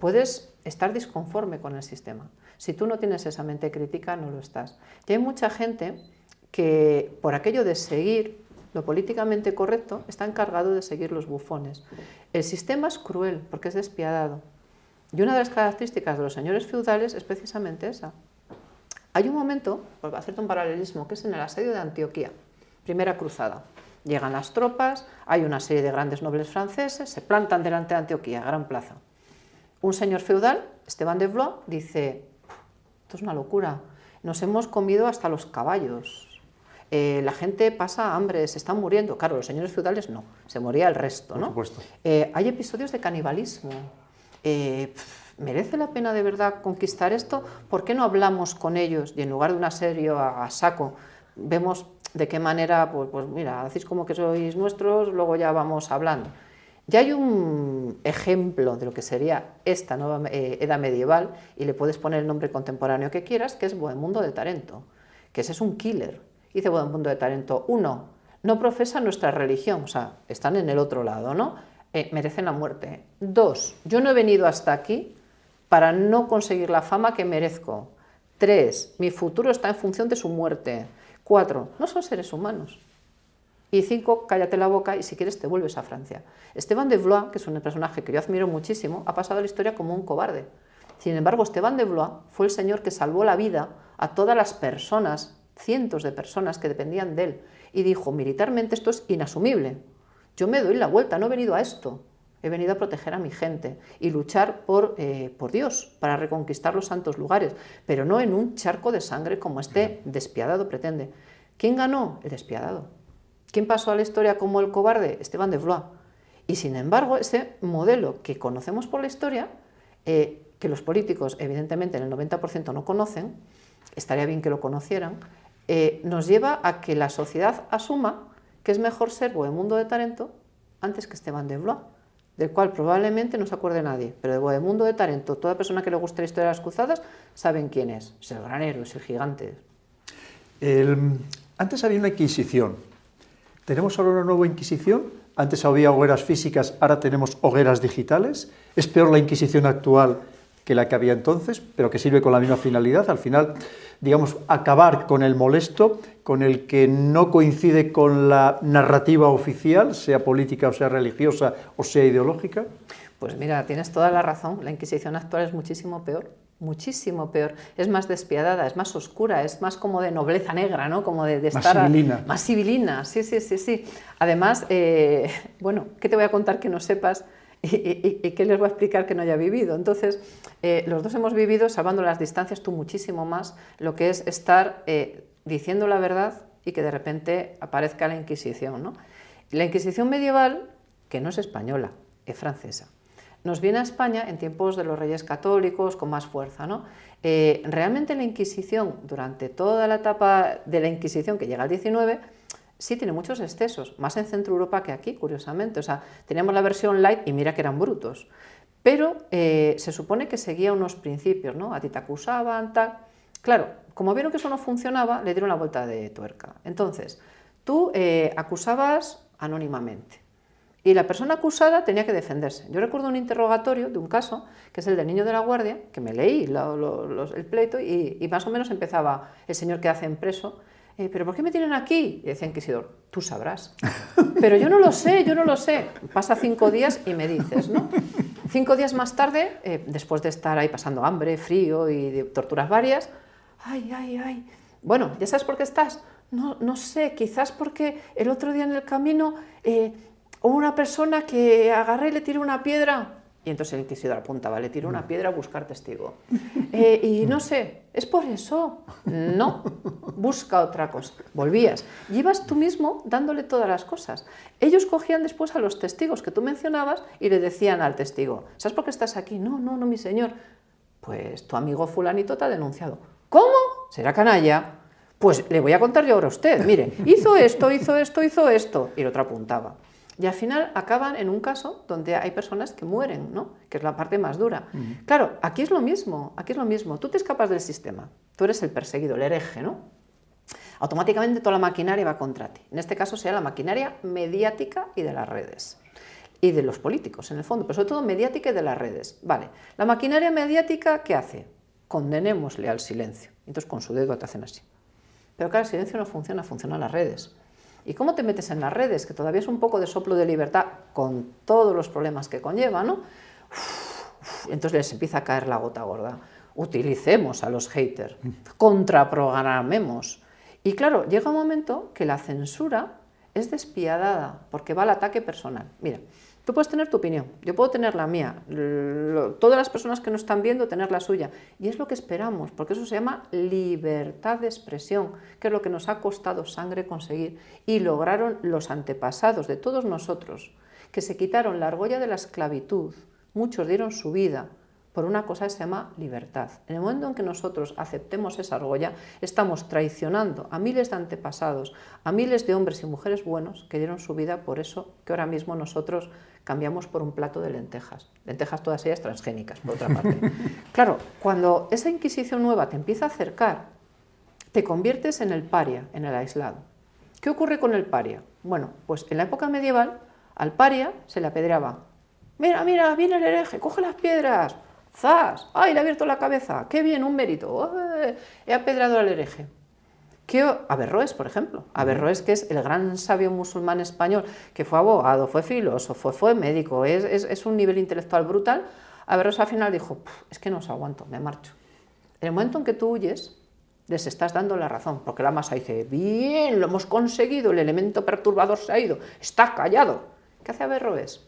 puedes estar disconforme con el sistema. Si tú no tienes esa mente crítica, no lo estás. Y hay mucha gente que, por aquello de seguir lo políticamente correcto, está encargado de seguir los bufones. El sistema es cruel porque es despiadado. Y una de las características de los señores feudales es precisamente esa. Hay un momento, por hacerte un paralelismo, que es en el asedio de Antioquía, primera cruzada. Llegan las tropas, hay una serie de grandes nobles franceses, se plantan delante de Antioquía, gran plaza. Un señor feudal, Esteban de Blois, dice: esto es una locura, nos hemos comido hasta los caballos, la gente pasa hambre, se están muriendo. Claro, los señores feudales no, se moría el resto, ¿no? Por supuesto. Hay episodios de canibalismo. ¿Merece la pena de verdad conquistar esto? ¿Por qué no hablamos con ellos? Y en lugar de un asedio a saco, vemos de qué manera, pues mira, hacéis como que sois nuestros, luego ya vamos hablando. Ya hay un ejemplo de lo que sería esta nueva edad medieval, y le puedes poner el nombre contemporáneo que quieras, que es Bohemundo de Tarento, que ese es un killer. Dice Bohemundo de Tarento: uno, no profesan nuestra religión, o sea, están en el otro lado, ¿no? Merecen la muerte. Dos, yo no he venido hasta aquí para no conseguir la fama que merezco. Tres, mi futuro está en función de su muerte. Cuatro, no son seres humanos. Y cinco, cállate la boca y si quieres te vuelves a Francia. Esteban de Blois, que es un personaje que yo admiro muchísimo, ha pasado a la historia como un cobarde. Sin embargo, Esteban de Blois fue el señor que salvó la vida a todas las personas, cientos de personas que dependían de él, y dijo: militarmente esto es inasumible. Yo me doy la vuelta, no he venido a esto. He venido a proteger a mi gente y luchar por Dios, para reconquistar los santos lugares, pero no en un charco de sangre como este despiadado pretende. ¿Quién ganó? El despiadado. ¿Quién pasó a la historia como el cobarde? Esteban de Blois. Y sin embargo, ese modelo que conocemos por la historia, que los políticos evidentemente en el 90% no conocen, estaría bien que lo conocieran, nos lleva a que la sociedad asuma que es mejor ser Bohemundo de Tarento antes que Esteban de Blois, del cual probablemente no se acuerde nadie, pero de Bohemundo de Tarento, toda persona que le guste la historia de las cruzadas saben quién es el granero, es el gigante. Antes había una Inquisición, tenemos ahora una nueva Inquisición. Antes había hogueras físicas, ahora tenemos hogueras digitales. Es peor la Inquisición actual que la que había entonces, pero que sirve con la misma finalidad, al final, digamos, acabar con el molesto, con el que no coincide con la narrativa oficial, sea política o sea religiosa o sea ideológica. Pues mira, tienes toda la razón, la Inquisición actual es muchísimo peor, es más despiadada, es más oscura, es más como de nobleza negra, ¿no? Como de estar... Más civilina. Más civilina, sí. Además, bueno, ¿qué te voy a contar que no sepas? ¿Y qué les voy a explicar que no haya vivido? Entonces, los dos hemos vivido, salvando las distancias, tú muchísimo más, lo que es estar diciendo la verdad y que de repente aparezca la Inquisición, ¿no? La Inquisición medieval, que no es española, es francesa, nos viene a España en tiempos de los reyes católicos con más fuerza, ¿no? Realmente la Inquisición, durante toda la etapa de la Inquisición que llega al 19, sí tiene muchos excesos, más en Centro Europa que aquí, curiosamente. O sea, teníamos la versión light y mira que eran brutos. Pero se supone que seguía unos principios, ¿no? A ti te acusaban, tal. Claro, como vieron que eso no funcionaba, le dieron la vuelta de tuerca. Entonces, tú acusabas anónimamente y la persona acusada tenía que defenderse. Yo recuerdo un interrogatorio de un caso, que es el del niño de la Guardia, que me leí el pleito y más o menos empezaba el señor que hacen preso. ¿Pero por qué me tienen aquí? Y decía el inquisidor: tú sabrás. Pero yo no lo sé. Pasa 5 días y me dices, ¿no? 5 días más tarde, después de estar ahí pasando hambre, frío y de torturas varias, ¡ay! Bueno, ¿ya sabes por qué estás? No sé, quizás porque el otro día en el camino O una persona que agarra y le tira una piedra, y entonces el inquisidor apuntaba, le tira una piedra a buscar testigo. Y no sé, ¿es por eso? No, busca otra cosa. Volvías. Y ibas tú mismo dándole todas las cosas. Ellos cogían después a los testigos que tú mencionabas y le decían al testigo, ¿sabes por qué estás aquí? No, no, no, mi señor. Pues tu amigo fulanito te ha denunciado. ¿Cómo? ¿Será canalla? Pues le voy a contar yo ahora a usted. Mire, hizo esto, hizo esto, hizo esto. Y el otro apuntaba. Y al final acaban en un caso donde hay personas que mueren, ¿no? Que es la parte más dura. Claro, aquí es lo mismo, aquí es lo mismo. Tú te escapas del sistema, tú eres el perseguido, el hereje, ¿no? Automáticamente toda la maquinaria va contra ti. En este caso sería la maquinaria mediática y de las redes. Y de los políticos, en el fondo, pero sobre todo mediática y de las redes. Vale, la maquinaria mediática, ¿qué hace? Condenémosle al silencio. Entonces con su dedo te hacen así. Pero claro, el silencio no funciona, funcionan las redes. ¿Y cómo te metes en las redes? Que todavía es un poco de soplo de libertad con todos los problemas que conlleva, ¿no? Entonces les empieza a caer la gota gorda. Utilicemos a los haters, contraprogramemos. Y claro, llega un momento que la censura es despiadada porque va al ataque personal. Mira, tú puedes tener tu opinión, yo puedo tener la mía, todas las personas que nos están viendo tener la suya. Y es lo que esperamos, porque eso se llama libertad de expresión, que es lo que nos ha costado sangre conseguir. Y lograron los antepasados de todos nosotros, que se quitaron la argolla de la esclavitud. Muchos dieron su vida por una cosa que se llama libertad. En el momento en que nosotros aceptemos esa argolla, estamos traicionando a miles de antepasados, a miles de hombres y mujeres buenos que dieron su vida por eso que ahora mismo nosotros cambiamos por un plato de lentejas. Lentejas todas ellas transgénicas, por otra parte. Claro, cuando esa Inquisición nueva te empieza a acercar, te conviertes en el paria, en el aislado. ¿Qué ocurre con el paria? Bueno, pues en la época medieval al paria se le apedreaba. Mira, mira, viene el hereje, coge las piedras. ¡Zas! ¡Ay, le ha abierto la cabeza! ¡Qué bien, un mérito! ¡Ay! He apedrado al hereje. Averroes, por ejemplo. Averroes, que es el gran sabio musulmán español, que fue abogado, fue filósofo, fue médico, es un nivel intelectual brutal. Averroes al final dijo, es que no os aguanto, me marcho. En el momento en que tú huyes, les estás dando la razón, porque la masa dice, bien, lo hemos conseguido, el elemento perturbador se ha ido, está callado. ¿Qué hace Averroes?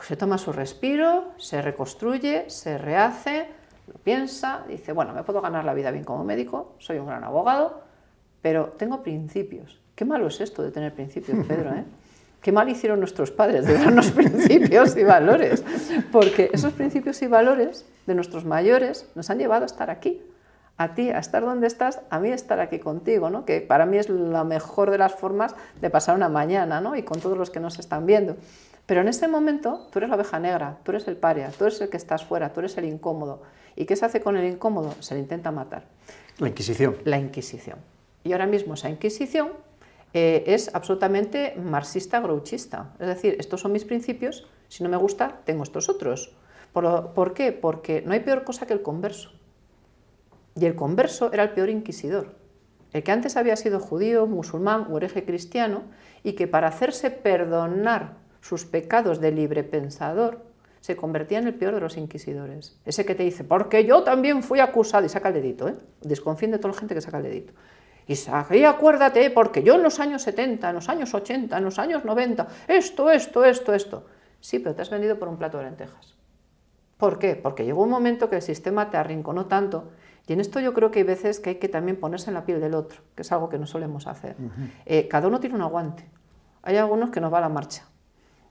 Se toma su respiro, se reconstruye, se rehace, lo piensa, dice, bueno, me puedo ganar la vida bien como médico, soy un gran abogado, pero tengo principios. Qué malo es esto de tener principios, Pedro, ¿eh? Qué mal hicieron nuestros padres de darnos principios y valores, porque esos principios y valores de nuestros mayores nos han llevado a estar aquí, a ti, a estar donde estás, a mí estar aquí contigo, ¿no? Que para mí es la mejor de las formas de pasar una mañana, ¿no? Y con todos los que nos están viendo. Pero en ese momento tú eres la oveja negra, tú eres el paria, tú eres el que estás fuera, tú eres el incómodo. ¿Y qué se hace con el incómodo? Se le intenta matar. La Inquisición. La Inquisición. Y ahora mismo esa Inquisición es absolutamente marxista-grouchista. Es decir, estos son mis principios, si no me gusta, tengo estos otros. ¿Por qué? Porque no hay peor cosa que el converso. Y el converso era el peor inquisidor. El que antes había sido judío, musulmán o hereje cristiano, y que para hacerse perdonar sus pecados de libre pensador, se convertía en el peor de los inquisidores. Ese que te dice, porque yo también fui acusado, y saca el dedito, ¿eh? Desconfíen de toda la gente que saca el dedito. Y acuérdate, porque yo en los años 70, en los años 80, en los años 90, esto. Sí, pero te has vendido por un plato de lentejas. ¿Por qué? Porque llegó un momento que el sistema te arrinconó tanto, y en esto yo creo que hay veces que hay que también ponerse en la piel del otro, que es algo que no solemos hacer. Cada uno tiene un aguante. Hay algunos que nos va a la marcha,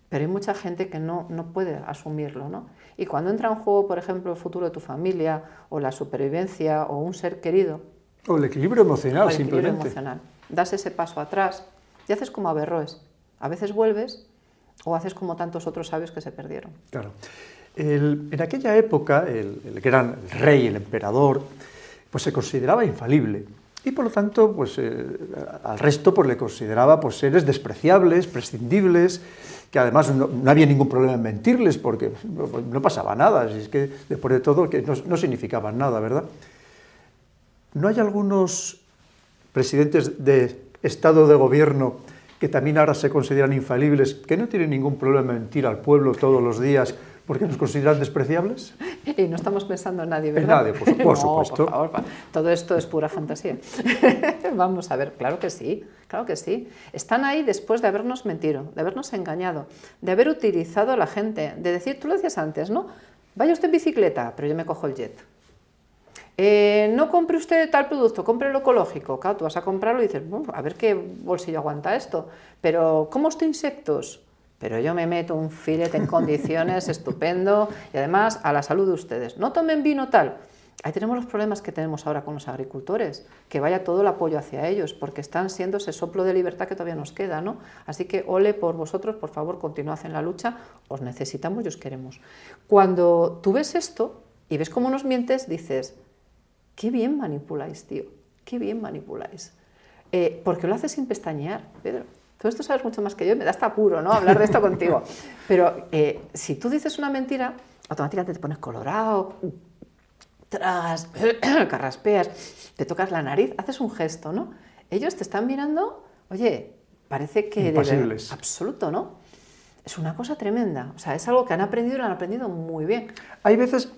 pero hay mucha gente que no puede asumirlo, ¿no? Y cuando entra en juego, por ejemplo, el futuro de tu familia, o la supervivencia, o un ser querido... O el equilibrio emocional, simplemente. Emocional. Das ese paso atrás y haces como Averroes. A veces vuelves o haces como tantos otros sabios que se perdieron. Claro. En aquella época, el gran rey, el emperador, pues se consideraba infalible. Y por lo tanto, pues, al resto pues, le consideraba pues, seres despreciables, prescindibles, que además no había ningún problema en mentirles, porque no pasaba nada, es que después de todo que no significaban nada, ¿verdad? ¿No hay algunos presidentes de Estado de Gobierno que también ahora se consideran infalibles, que no tienen ningún problema en mentir al pueblo todos los días, ¿Porque nos consideran despreciables? Y no estamos pensando en nadie, ¿verdad? En nadie, por supuesto. No, por favor, todo esto es pura fantasía. Vamos a ver, claro que sí, claro que sí. Están ahí después de habernos mentido, de habernos engañado, de haber utilizado a la gente, de decir, tú lo decías antes, ¿no? Vaya usted en bicicleta, pero yo me cojo el jet. No compre usted tal producto, compre lo ecológico. Claro, tú vas a comprarlo y dices, a ver qué bolsillo aguanta esto. Pero, ¿cómo usted insectos? Pero yo me meto un filete en condiciones estupendo y además a la salud de ustedes. No tomen vino tal. Ahí tenemos los problemas que tenemos ahora con los agricultores, que vaya todo el apoyo hacia ellos, porque están siendo ese soplo de libertad que todavía nos queda, ¿no? Así que ole por vosotros, por favor, continuad en la lucha, os necesitamos y os queremos. Cuando tú ves esto y ves cómo nos mientes, dices, qué bien manipuláis, tío, qué bien manipuláis. ¿Por qué lo haces sin pestañear, Pedro? Tú esto sabes mucho más que yo, me da hasta apuro, ¿no?, hablar de esto contigo. Pero si tú dices una mentira, automáticamente te pones colorado, tragas, carraspeas, te tocas la nariz, haces un gesto, ¿no? Ellos te están mirando, oye, parece que... Impasibles. Absoluto, ¿no? Es una cosa tremenda, o sea, es algo que han aprendido y lo han aprendido muy bien. Hay veces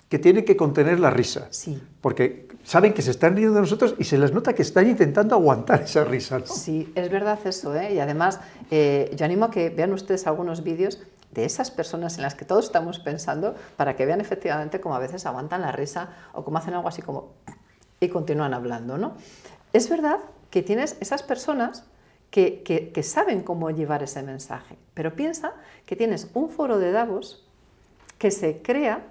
que tienen que contener la risa, sí, porque saben que se están riendo de nosotros y se les nota que están intentando aguantar esa risa, ¿no? Sí, es verdad eso, ¿eh? Y además yo animo a que vean ustedes algunos vídeos de esas personas en las que todos estamos pensando para que vean efectivamente cómo a veces aguantan la risa o cómo hacen algo así como y continúan hablando, ¿no? Es verdad que tienes esas personas que saben cómo llevar ese mensaje, pero piensa que tienes un foro de Davos que se crea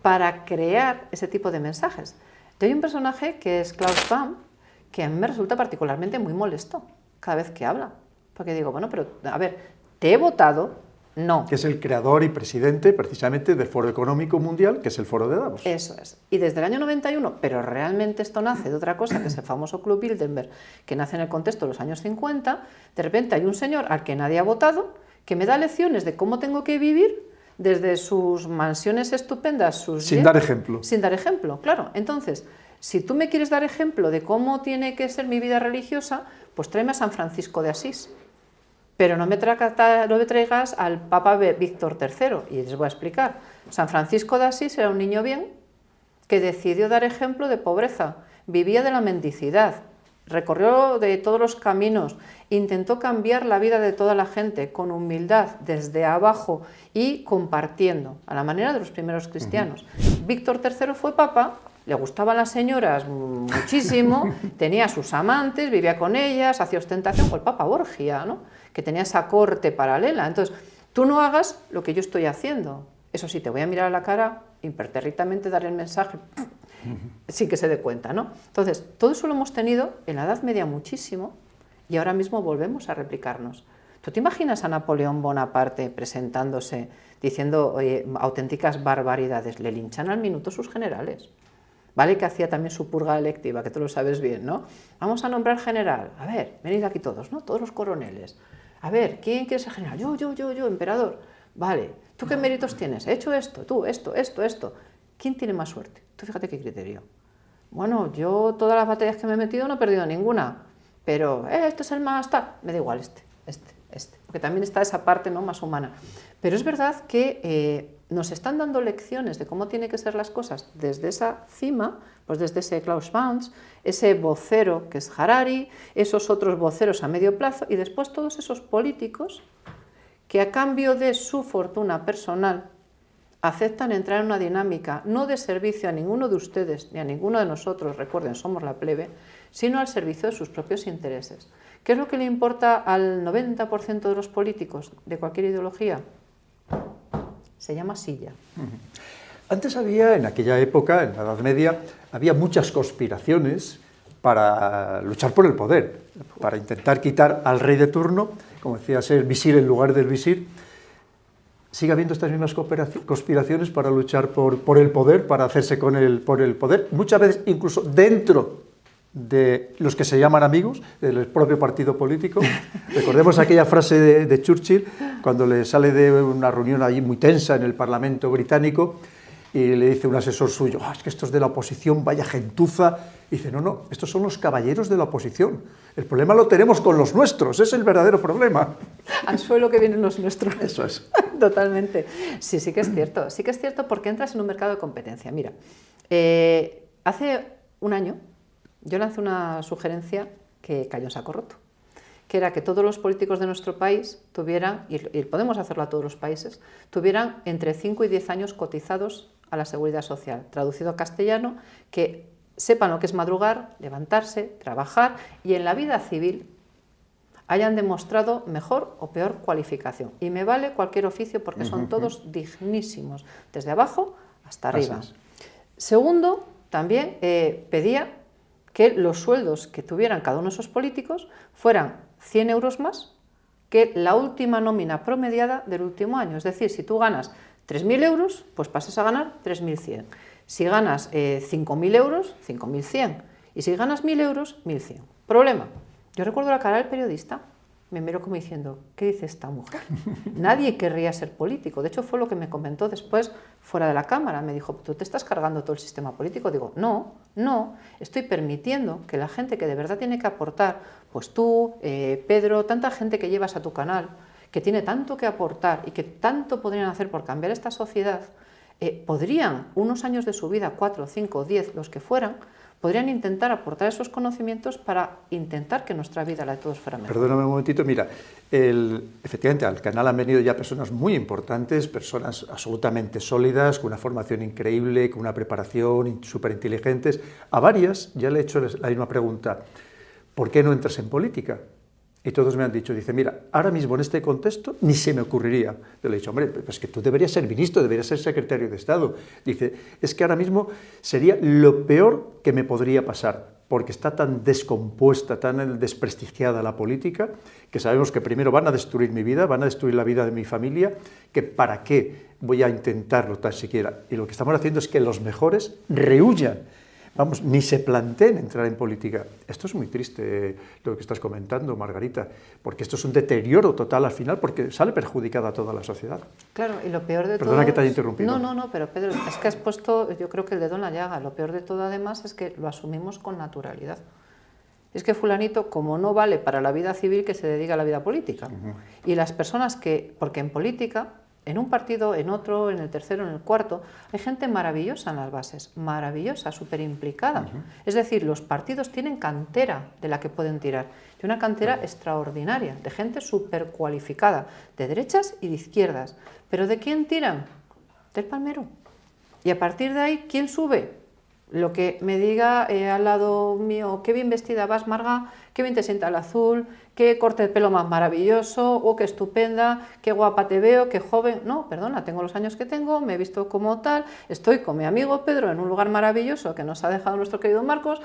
para crear ese tipo de mensajes. Yo hay un personaje que es Klaus Schwab, que a mí me resulta particularmente muy molesto cada vez que habla, porque digo, bueno, pero a ver, te he votado, no. Que es el creador y presidente precisamente del Foro Económico Mundial, que es el Foro de Davos. Eso es. Y desde el año 91, pero realmente esto nace de otra cosa, que es el famoso Club Bilderberg, que nace en el contexto de los años 50, de repente hay un señor al que nadie ha votado, que me da lecciones de cómo tengo que vivir, desde sus mansiones estupendas, sin dar ejemplo. Sin dar ejemplo, claro. Entonces, si tú me quieres dar ejemplo de cómo tiene que ser mi vida religiosa, pues tráeme a San Francisco de Asís. Pero no me traigas al Papa Víctor III, y les voy a explicar. San Francisco de Asís era un niño bien que decidió dar ejemplo de pobreza, vivía de la mendicidad, recorrió de todos los caminos, intentó cambiar la vida de toda la gente con humildad, desde abajo y compartiendo, a la manera de los primeros cristianos. Víctor III fue papa, le gustaban las señoras muchísimo, tenía sus amantes, vivía con ellas, hacía ostentación, fue el Papa Borgia, ¿no?, que tenía esa corte paralela. Entonces, tú no hagas lo que yo estoy haciendo. Eso sí, te voy a mirar a la cara, impertérritamente dar el mensaje, sin que se dé cuenta, ¿no? Entonces, todo eso lo hemos tenido en la Edad Media muchísimo y ahora mismo volvemos a replicarnos. ¿Tú te imaginas a Napoleón Bonaparte presentándose, diciendo auténticas barbaridades? Le linchan al minuto sus generales. Vale que hacía también su purga electiva, que tú lo sabes bien, ¿no? Vamos a nombrar general. A ver, venid aquí todos, ¿no? Todos los coroneles. A ver, ¿quién quiere ser general? Yo, emperador. Vale, ¿tú qué méritos tienes? He hecho esto, tú, esto. ¿Quién tiene más suerte? Tú fíjate qué criterio. Bueno, yo todas las batallas que me he metido no he perdido ninguna, pero este es el más tal. Me da igual este. Porque también está esa parte, ¿no?, más humana. Pero es verdad que nos están dando lecciones de cómo tienen que ser las cosas desde esa cima, pues desde ese Klaus Schwab, ese vocero que es Harari, esos otros voceros a medio plazo y después todos esos políticos que a cambio de su fortuna personal aceptan entrar en una dinámica no de servicio a ninguno de ustedes ni a ninguno de nosotros, recuerden, somos la plebe, sino al servicio de sus propios intereses. ¿Qué es lo que le importa al 90% de los políticos de cualquier ideología? Se llama silla. Antes había, en aquella época, en la Edad Media, había muchas conspiraciones para luchar por el poder, para intentar quitar al rey de turno, como decía, ser visir en lugar del visir. Sigue habiendo estas mismas conspiraciones para luchar por el poder, para hacerse por el poder, muchas veces incluso dentro de los que se llaman amigos, del propio partido político. Recordemos aquella frase de Churchill, cuando le sale de una reunión allí muy tensa en el Parlamento británico, y le dice un asesor suyo, es que estos de la oposición, vaya gentuza. Y dice, no, estos son los caballeros de la oposición. El problema lo tenemos con los nuestros, es el verdadero problema. Al suelo que vienen los nuestros. Eso es. Totalmente. Sí, sí que es cierto. Sí que es cierto porque entras en un mercado de competencia. Mira, hace un año yo lancé una sugerencia que cayó en saco roto, que era que todos los políticos de nuestro país tuvieran, y podemos hacerlo a todos los países, tuvieran entre 5 y 10 años cotizados a la Seguridad Social. Traducido a castellano, que sepan lo que es madrugar, levantarse, trabajar y en la vida civil hayan demostrado mejor o peor cualificación. Y me vale cualquier oficio porque son todos dignísimos, desde abajo hasta arriba. Segundo, también pedía que los sueldos que tuvieran cada uno de esos políticos fueran 100 euros más que la última nómina promediada del último año. Es decir, si tú ganas 3.000 euros, pues pasas a ganar 3.100. Si ganas 5.000 euros, 5.100. Y si ganas 1.000 euros, 1.100. Problema. Yo recuerdo la cara del periodista, me miró como diciendo, ¿qué dice esta mujer? Nadie querría ser político. De hecho, fue lo que me comentó después fuera de la cámara. Me dijo, ¿tú te estás cargando todo el sistema político? Digo, no, estoy permitiendo que la gente que de verdad tiene que aportar, pues tú, Pedro, tanta gente que llevas a tu canal, que tiene tanto que aportar y que tanto podrían hacer por cambiar esta sociedad, podrían, unos años de su vida, 4, 5, 10, los que fueran, podrían intentar aportar esos conocimientos para intentar que nuestra vida, la de todos, fuera mejor. Perdóname un momentito, mira, efectivamente al canal han venido ya personas muy importantes, personas absolutamente sólidas, con una formación increíble, con una preparación, súper inteligentes. A varias ya le he hecho la misma pregunta, ¿por qué no entras en política? Y todos me han dicho, dice, mira, ahora mismo en este contexto ni se me ocurriría. Yo le he dicho, hombre, pues que tú deberías ser ministro, deberías ser secretario de Estado. Dice, es que ahora mismo sería lo peor que me podría pasar, porque está tan descompuesta, tan desprestigiada la política, que sabemos que primero van a destruir mi vida, van a destruir la vida de mi familia, que para qué voy a intentarlo tan siquiera. Y lo que estamos haciendo es que los mejores rehuyan. Vamos, ni se planteen entrar en política. Esto es muy triste lo que estás comentando, Margarita, porque esto es un deterioro total al final, porque sale perjudicada a toda la sociedad. Claro, y lo peor de todo... Perdona que te haya interrumpido. No, pero Pedro, es que has puesto, yo creo que el dedo en la llaga. Lo peor de todo, además, es que lo asumimos con naturalidad. Es que fulanito, como no vale para la vida civil, que se dedica a la vida política. Y las personas que, porque en política, en un partido, en otro, en el tercero, en el cuarto, hay gente maravillosa en las bases, maravillosa, súper implicada. Es decir, los partidos tienen cantera de la que pueden tirar, y una cantera extraordinaria, de gente súper cualificada, de derechas y de izquierdas. ¿Pero de quién tiran? Del palmero. Y a partir de ahí, ¿quién sube? Lo que me diga al lado mío, qué bien vestida vas, Marga, qué bien te sienta el azul, qué corte de pelo más maravilloso, o qué estupenda, qué guapa te veo, qué joven. No, perdona, tengo los años que tengo, me he visto como tal, estoy con mi amigo Pedro en un lugar maravilloso que nos ha dejado nuestro querido Marcos,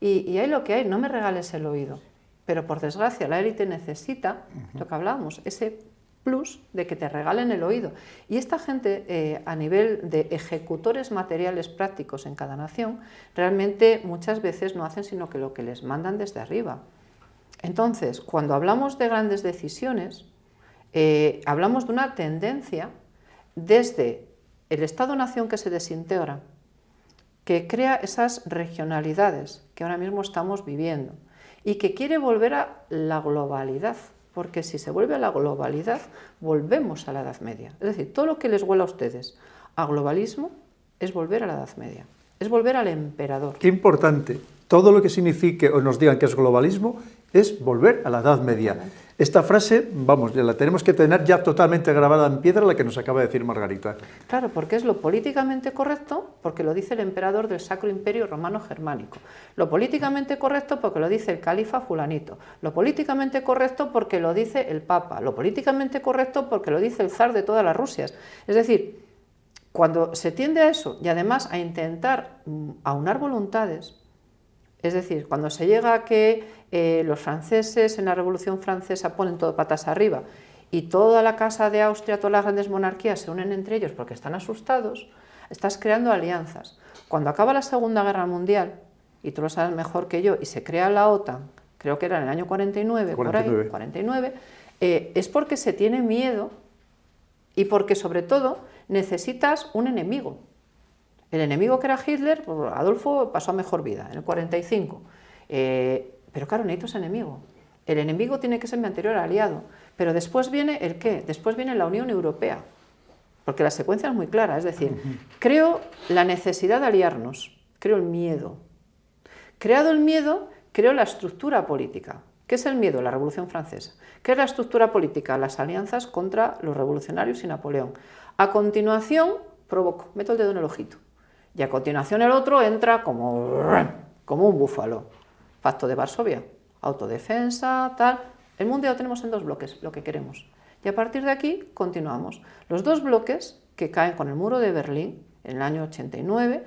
y hay lo que hay, no me regales el oído. Pero por desgracia la élite necesita, lo que hablábamos, ese plus de que te regalen el oído. Y esta gente, a nivel de ejecutores materiales prácticos en cada nación, realmente muchas veces no hacen sino que lo que les mandan desde arriba. Entonces, cuando hablamos de grandes decisiones, hablamos de una tendencia desde el Estado-nación que se desintegra, que crea esas regionalidades que ahora mismo estamos viviendo y que quiere volver a la globalidad. Porque si se vuelve a la globalidad, volvemos a la Edad Media. Es decir, todo lo que les huela a ustedes a globalismo es volver a la Edad Media, es volver al emperador. Qué importante. Todo lo que signifique o nos digan que es globalismo es volver a la Edad Media. Esta frase, vamos, la tenemos que tener ya totalmente grabada en piedra, la que nos acaba de decir Margarita. Claro, porque es lo políticamente correcto, porque lo dice el emperador del Sacro Imperio Romano Germánico. Lo políticamente correcto porque lo dice el califa fulanito. Lo políticamente correcto porque lo dice el papa. Lo políticamente correcto porque lo dice el zar de todas las Rusias. Es decir, cuando se tiende a eso y además a intentar aunar voluntades, es decir, cuando se llega a que los franceses en la Revolución Francesa ponen todo patas arriba y toda la Casa de Austria, todas las grandes monarquías se unen entre ellos porque están asustados, estás creando alianzas. Cuando acaba la Segunda Guerra Mundial, y tú lo sabes mejor que yo, y se crea la OTAN, creo que era en el año 49, por ahí, 49, es porque se tiene miedo y porque sobre todo necesitas un enemigo. El enemigo que era Hitler, pues Adolfo pasó a mejor vida, en el 45. Pero claro, necesitas enemigo. El enemigo tiene que ser mi anterior aliado. Pero después viene ¿el qué? Después viene la Unión Europea. porque la secuencia es muy clara, es decir, creo la necesidad de aliarnos, creo el miedo. Creado el miedo, creo la estructura política. ¿Qué es el miedo? La Revolución Francesa. ¿Qué es la estructura política? Las alianzas contra los revolucionarios y Napoleón. A continuación, provoco, meto el dedo en el ojito. Y a continuación el otro entra como un búfalo. Pacto de Varsovia, autodefensa, tal. El mundo ya lo tenemos en dos bloques, lo que queremos. Y a partir de aquí continuamos. Los dos bloques que caen con el muro de Berlín en el año 89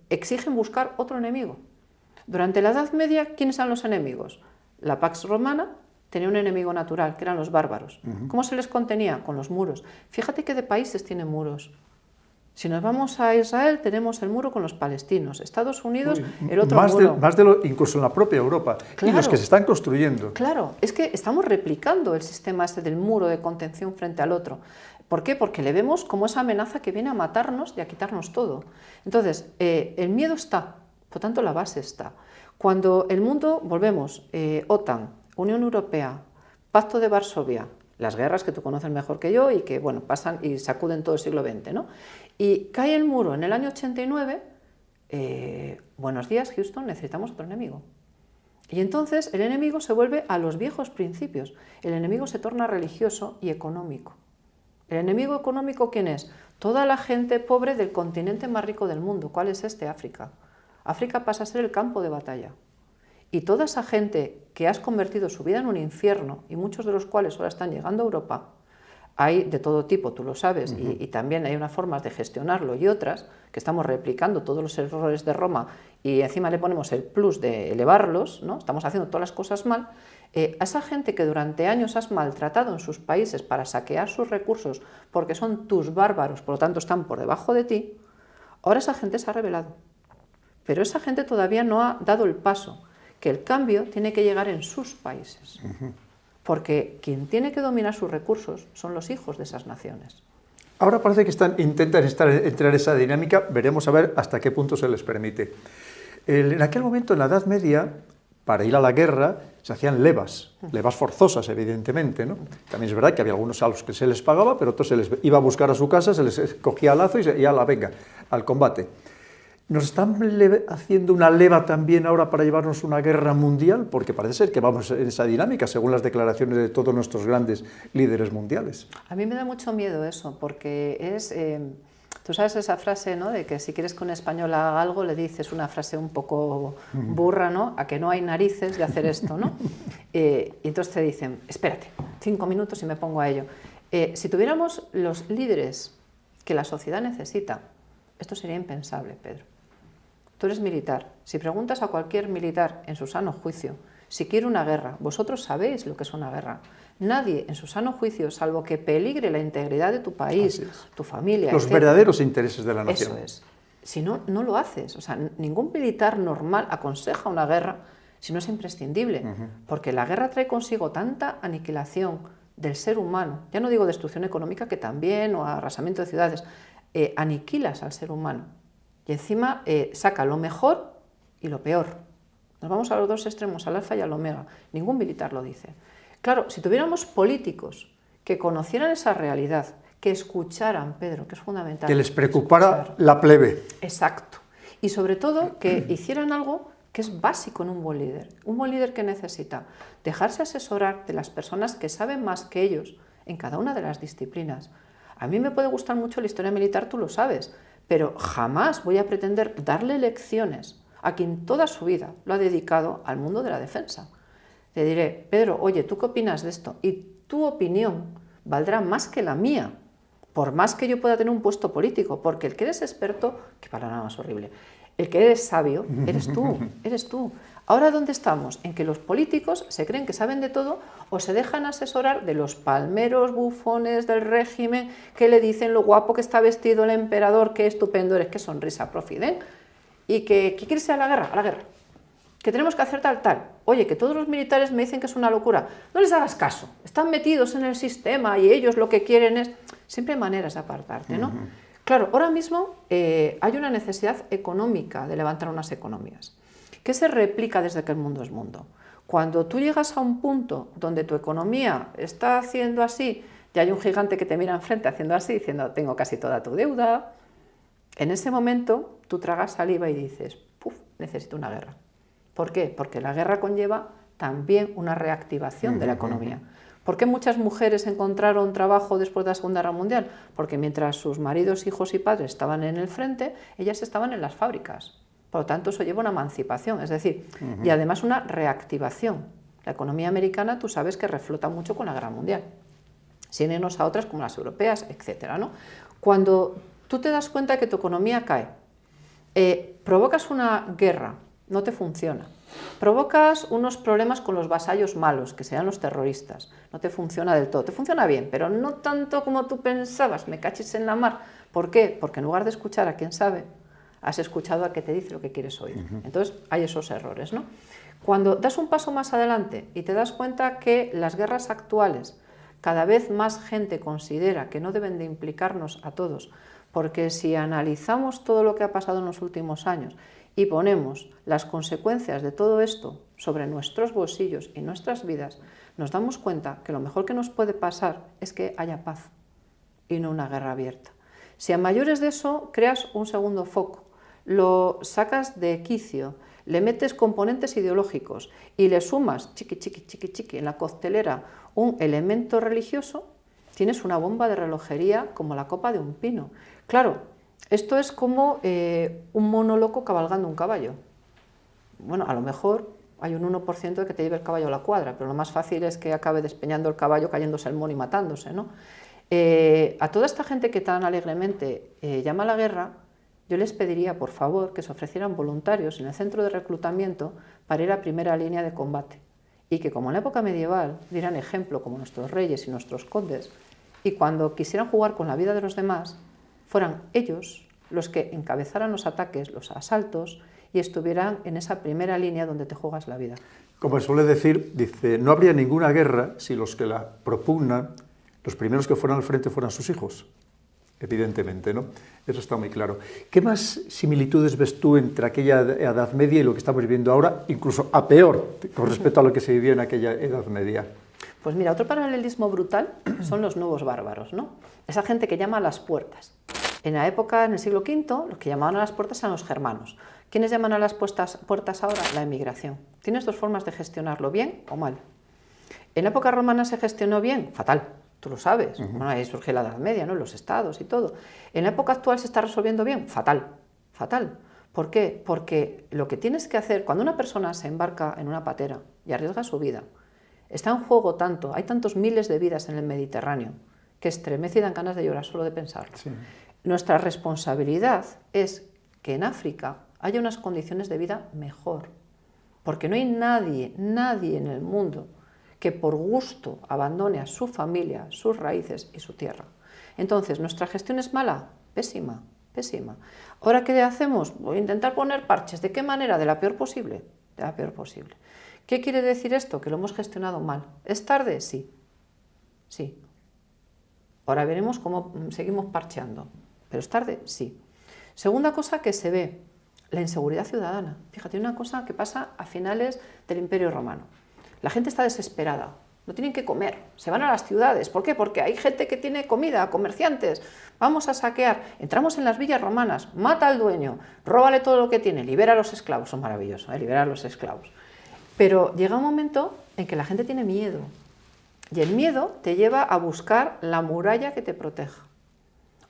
exigen buscar otro enemigo. Durante la Edad Media, ¿quiénes eran los enemigos? La Pax Romana tenía un enemigo natural, que eran los bárbaros. ¿Cómo se les contenía? Con los muros. Fíjate que de países tienen muros. Si nos vamos a Israel, tenemos el muro con los palestinos. Estados Unidos, el otro muro. Incluso en la propia Europa. Claro, y los que se están construyendo. Claro, es que estamos replicando el sistema este del muro de contención frente al otro. ¿Por qué? Porque le vemos como esa amenaza que viene a matarnos y a quitarnos todo. Entonces, el miedo está, por tanto la base está. Cuando el mundo, volvemos, OTAN, Unión Europea, Pacto de Varsovia, las guerras que tú conoces mejor que yo y que, bueno, pasan y sacuden todo el siglo XX, ¿no? Y cae el muro en el año 89, buenos días Houston, necesitamos otro enemigo. Y entonces el enemigo se vuelve a los viejos principios, el enemigo se torna religioso y económico. ¿El enemigo económico quién es? Toda la gente pobre del continente más rico del mundo. ¿Cuál es este? África. África pasa a ser el campo de batalla. Y toda esa gente que has convertido su vida en un infierno, y muchos de los cuales ahora están llegando a Europa, hay de todo tipo, tú lo sabes, y también hay unas formas de gestionarlo y otras, que estamos replicando todos los errores de Roma y encima le ponemos el plus de elevarlos, ¿no? Estamos haciendo todas las cosas mal. A esa gente que durante años has maltratado en sus países para saquear sus recursos porque son tus bárbaros, por lo tanto están por debajo de ti, ahora esa gente se ha rebelado. Pero esa gente todavía no ha dado el paso, que el cambio tiene que llegar en sus países. Porque quien tiene que dominar sus recursos son los hijos de esas naciones. Ahora parece que intentan entrar en esa dinámica, veremos a ver hasta qué punto se les permite. En aquel momento, en la Edad Media, para ir a la guerra, se hacían levas forzosas, evidentemente, ¿no? También es verdad que había algunos a los que se les pagaba, pero otros se les iba a buscar a su casa, se les cogía al lazo y a la venga, al combate. ¿Nos están haciendo una leva también ahora para llevarnos una guerra mundial? Porque parece ser que vamos en esa dinámica, según las declaraciones de todos nuestros grandes líderes mundiales. A mí me da mucho miedo eso, porque es... tú sabes esa frase, ¿no?, de que si quieres que un español haga algo, le dices una frase un poco burra, ¿no?, a que no hay narices de hacer esto, ¿no? Y entonces te dicen, espérate, 5 minutos y me pongo a ello. Si tuviéramos los líderes que la sociedad necesita, esto sería impensable, Pedro. Tú eres militar. Si preguntas a cualquier militar en su sano juicio si quiere una guerra, vosotros sabéis lo que es una guerra. Nadie en su sano juicio, salvo que peligre la integridad de tu país, tu familia, los etcétera, verdaderos intereses de la nación. Eso es. Si no, no lo haces. O sea, ningún militar normal aconseja una guerra si no es imprescindible, porque la guerra trae consigo tanta aniquilación del ser humano, ya no digo destrucción económica, que también, o arrasamiento de ciudades, aniquilas al ser humano. Y encima saca lo mejor y lo peor. Nos vamos a los dos extremos, al alfa y al omega. Ningún militar lo dice. Claro, si tuviéramos políticos que conocieran esa realidad, que escucharan, Pedro, que es fundamental. Que les preocupara la plebe. Exacto. Y sobre todo que hicieran algo que es básico en un buen líder. Un buen líder que necesita dejarse asesorar de las personas que saben más que ellos en cada una de las disciplinas. A mí me puede gustar mucho la historia militar, tú lo sabes, pero jamás voy a pretender darle lecciones a quien toda su vida lo ha dedicado al mundo de la defensa. Te diré, Pedro, oye, ¿tú qué opinas de esto? Y tu opinión valdrá más que la mía, por más que yo pueda tener un puesto político, porque el que eres experto, qué palabra más horrible, el que eres sabio, eres tú, eres tú. Ahora, ¿dónde estamos? En que los políticos se creen que saben de todo o se dejan asesorar de los palmeros bufones del régimen que le dicen lo guapo que está vestido el emperador, qué estupendo eres, qué sonrisa, profide, y que quieres ir a la guerra, que tenemos que hacer tal. Oye, que todos los militares me dicen que es una locura. No les hagas caso, están metidos en el sistema y ellos lo que quieren es... Siempre hay maneras de apartarte, ¿no? Claro, ahora mismo hay una necesidad económica de levantar unas economías. ¿Qué se replica desde que el mundo es mundo? Cuando tú llegas a un punto donde tu economía está haciendo así, y hay un gigante que te mira enfrente haciendo así, diciendo, tengo casi toda tu deuda. En ese momento tú tragas saliva y dices, puf, necesito una guerra. ¿Por qué? Porque la guerra conlleva también una reactivación de la economía. ¿Por qué muchas mujeres encontraron trabajo después de la Segunda Guerra Mundial? Porque mientras sus maridos, hijos y padres estaban en el frente, ellas estaban en las fábricas. Por lo tanto, eso lleva una emancipación, es decir, y además una reactivación. La economía americana, tú sabes que reflota mucho con la Guerra Mundial, sin irnos a otras como las europeas, etcétera, ¿no? Cuando tú te das cuenta que tu economía cae, provocas una guerra, no te funciona. Provocas unos problemas con los vasallos malos, que sean los terroristas. No te funciona del todo. Te funciona bien, pero no tanto como tú pensabas. Me cachis en la mar. ¿Por qué? Porque en lugar de escuchar a quien sabe, has escuchado a que te dice lo que quieres oír. Entonces, hay esos errores, ¿no? Cuando das un paso más adelante y te das cuenta que las guerras actuales, cada vez más gente considera que no deben de implicarnos a todos, porque si analizamos todo lo que ha pasado en los últimos años y ponemos las consecuencias de todo esto sobre nuestros bolsillos y nuestras vidas, nos damos cuenta que lo mejor que nos puede pasar es que haya paz y no una guerra abierta. Si a mayores de eso creas un segundo foco, lo sacas de quicio, le metes componentes ideológicos y le sumas chiqui en la coctelera un elemento religioso, tienes una bomba de relojería como la copa de un pino. Claro, esto es como un mono loco cabalgando un caballo. Bueno, a lo mejor hay un 1% de que te lleve el caballo a la cuadra, pero lo más fácil es que acabe despeñando el caballo, cayéndose el mono y matándose, ¿no? A toda esta gente que tan alegremente llama a la guerra, yo les pediría, por favor, que se ofrecieran voluntarios en el centro de reclutamiento para ir a primera línea de combate. Y que, como en la época medieval, dieran ejemplo como nuestros reyes y nuestros condes, y cuando quisieran jugar con la vida de los demás, fueran ellos los que encabezaran los ataques, los asaltos, y estuvieran en esa primera línea donde te juegas la vida. Como suele decir, dice, no habría ninguna guerra si los que la propugnan, los primeros que fueran al frente fueran sus hijos. Evidentemente, ¿no? Eso está muy claro. ¿Qué más similitudes ves tú entre aquella Edad Media y lo que estamos viviendo ahora, incluso a peor, con respecto a lo que se vivía en aquella Edad Media? Pues mira, otro paralelismo brutal son los nuevos bárbaros, ¿no? Esa gente que llama a las puertas. En la época, en el siglo V, los que llamaban a las puertas eran los germanos. ¿Quiénes llaman a las puertas ahora? La emigración. Tienes dos formas de gestionarlo, bien o mal. En la época romana se gestionó bien, fatal. Tú lo sabes, bueno, ahí surge la Edad Media, ¿no? Los estados y todo. En la época actual se está resolviendo bien, fatal, fatal. ¿Por qué? Porque lo que tienes que hacer, cuando una persona se embarca en una patera y arriesga su vida, está en juego tanto, hay tantos miles de vidas en el Mediterráneo, que estremece y dan ganas de llorar solo de pensarlo. Sí. Nuestra responsabilidad es que en África haya unas condiciones de vida mejor, porque no hay nadie en el mundo que por gusto abandone a su familia, sus raíces y su tierra. Entonces, ¿nuestra gestión es mala? Pésima, pésima. ¿Ahora qué hacemos? Voy a intentar poner parches. ¿De qué manera? De la peor posible. De la peor posible. ¿Qué quiere decir esto? Que lo hemos gestionado mal. ¿Es tarde? Sí. Sí. Ahora veremos cómo seguimos parcheando. ¿Pero es tarde? Sí. Segunda cosa que se ve, la inseguridad ciudadana. Fíjate, una cosa que pasa a finales del Imperio Romano. La gente está desesperada, no tienen que comer, se van a las ciudades. ¿Por qué? Porque hay gente que tiene comida, comerciantes, vamos a saquear. Entramos en las villas romanas, mata al dueño, róbale todo lo que tiene, libera a los esclavos. Son maravillosos, liberar a los esclavos. Pero llega un momento en que la gente tiene miedo, y el miedo te lleva a buscar la muralla que te proteja,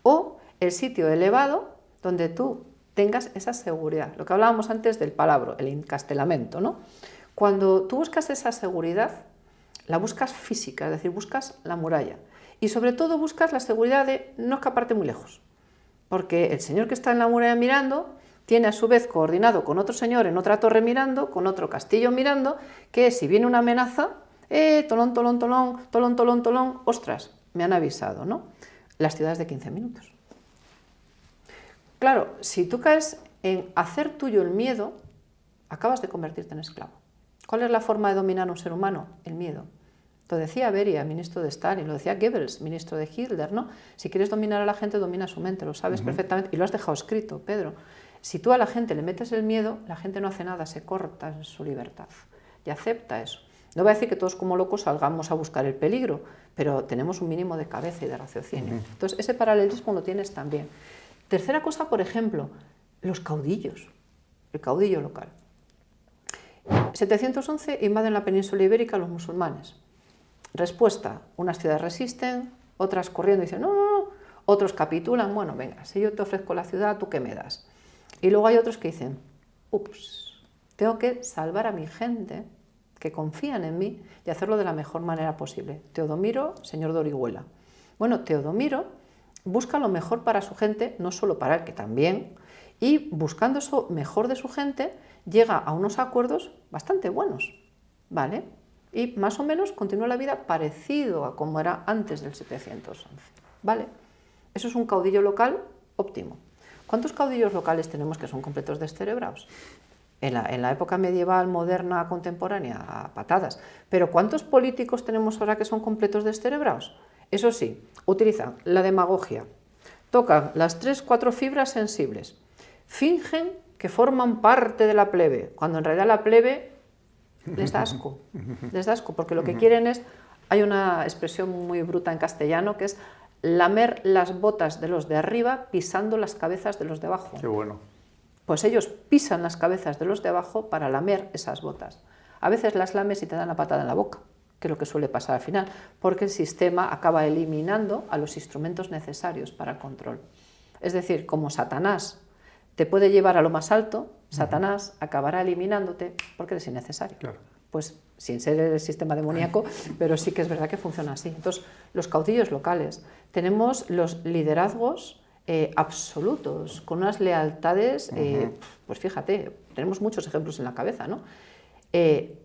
o el sitio elevado donde tú tengas esa seguridad. Lo que hablábamos antes del palabro, el encastelamiento, ¿no? Cuando tú buscas esa seguridad, la buscas física, es decir, buscas la muralla. Y sobre todo buscas la seguridad de no escaparte muy lejos. Porque el señor que está en la muralla mirando tiene a su vez coordinado con otro señor en otra torre mirando, con otro castillo mirando, que si viene una amenaza, tolón, tolón, tolón, tolón, tolón, tolón, ostras, me han avisado, ¿no? Las ciudades de 15 minutos. Claro, si tú caes en hacer tuyo el miedo, acabas de convertirte en esclavo. ¿Cuál es la forma de dominar a un ser humano? El miedo. Lo decía Beria, ministro de Stalin, lo decía Goebbels, ministro de Hitler, ¿no? Si quieres dominar a la gente, domina su mente, lo sabes perfectamente, y lo has dejado escrito, Pedro. Si tú a la gente le metes el miedo, la gente no hace nada, se corta en su libertad y acepta eso. No voy a decir que todos como locos salgamos a buscar el peligro, pero tenemos un mínimo de cabeza y de raciocinio. Entonces, ese paralelismo lo tienes también. Tercera cosa, por ejemplo, los caudillos, el caudillo local. 711 invaden la península ibérica los musulmanes. Respuesta, unas ciudades resisten, otras corriendo dicen, no, no, no, otros capitulan, bueno, venga, si yo te ofrezco la ciudad, ¿tú qué me das? Y luego hay otros que dicen, ups, tengo que salvar a mi gente, que confían en mí, y hacerlo de la mejor manera posible. Teodomiro, señor de Orihuela. Bueno, Teodomiro busca lo mejor para su gente, no solo para él, que también, y buscando eso mejor de su gente, llega a unos acuerdos bastante buenos, ¿vale? Y más o menos continúa la vida parecido a como era antes del 711, ¿vale? Eso es un caudillo local óptimo. ¿Cuántos caudillos locales tenemos que son completos descerebrados? En la época medieval, moderna, contemporánea, a patadas. Pero ¿cuántos políticos tenemos ahora que son completos descerebrados? Eso sí, utilizan la demagogia, tocan las 3-4 fibras sensibles, fingen que forman parte de la plebe, cuando en realidad la plebe les da asco, porque lo que quieren es, hay una expresión muy bruta en castellano que es lamer las botas de los de arriba pisando las cabezas de los de abajo. Qué bueno. Pues ellos pisan las cabezas de los de abajo para lamer esas botas. A veces las lames y te dan la patada en la boca, que es lo que suele pasar al final, porque el sistema acaba eliminando a los instrumentos necesarios para el control. Es decir, como Satanás te puede llevar a lo más alto, Satanás acabará eliminándote porque eres innecesario. Claro. Pues sin ser el sistema demoníaco, pero sí que es verdad que funciona así. Entonces, los caudillos locales. Tenemos los liderazgos absolutos, con unas lealtades, pues fíjate, tenemos muchos ejemplos en la cabeza, ¿no?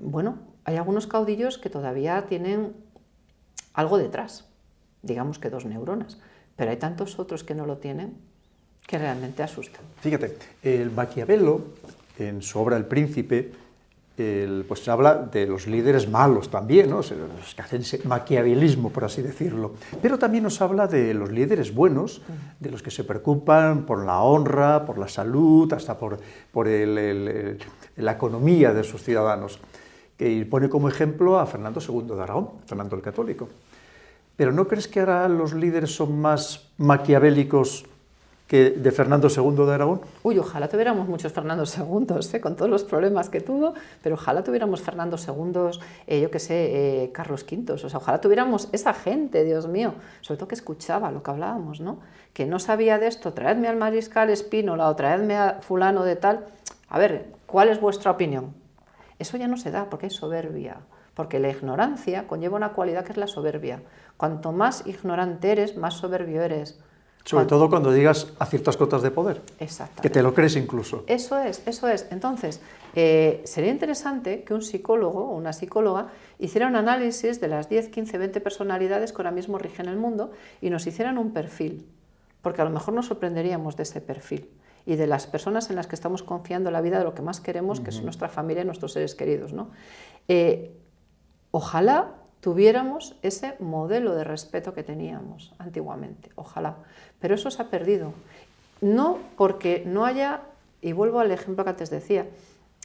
Bueno, hay algunos caudillos que todavía tienen algo detrás, digamos que 2 neuronas, pero hay tantos otros que no lo tienen que realmente asustan. Fíjate, el Maquiavelo, en su obra El Príncipe, pues habla de los líderes malos también, ¿no? Los que hacen ese maquiavelismo, por así decirlo. Pero también nos habla de los líderes buenos, de los que se preocupan por la honra, por la salud, hasta por la economía de sus ciudadanos. Y pone como ejemplo a Fernando II de Aragón, Fernando el Católico. Pero ¿no crees que ahora los líderes son más maquiavélicos que de Fernando II de Aragón? Uy, ojalá tuviéramos muchos Fernando II, con todos los problemas que tuvo, pero ojalá tuviéramos Fernando II, yo qué sé, Carlos V, o sea, ojalá tuviéramos esa gente, Dios mío, sobre todo que escuchaba lo que hablábamos, ¿no? Que no sabía de esto, traedme al mariscal Espínola o traedme a fulano de tal, a ver, ¿cuál es vuestra opinión? Eso ya no se da porque hay soberbia, porque la ignorancia conlleva una cualidad que es la soberbia. Cuanto más ignorante eres, más soberbio eres. Sobre todo cuando digas a ciertas cotas de poder. Exactamente. Que te lo crees incluso. Eso es. Entonces, sería interesante que un psicólogo o una psicóloga hiciera un análisis de las 10, 15, 20 personalidades que ahora mismo rigen el mundo y nos hicieran un perfil, porque a lo mejor nos sorprenderíamos de ese perfil y de las personas en las que estamos confiando la vida de lo que más queremos, que es nuestra familia y nuestros seres queridos, ¿no? Ojalá tuviéramos ese modelo de respeto que teníamos antiguamente, ojalá, pero eso se ha perdido. No porque no haya, y vuelvo al ejemplo que antes decía,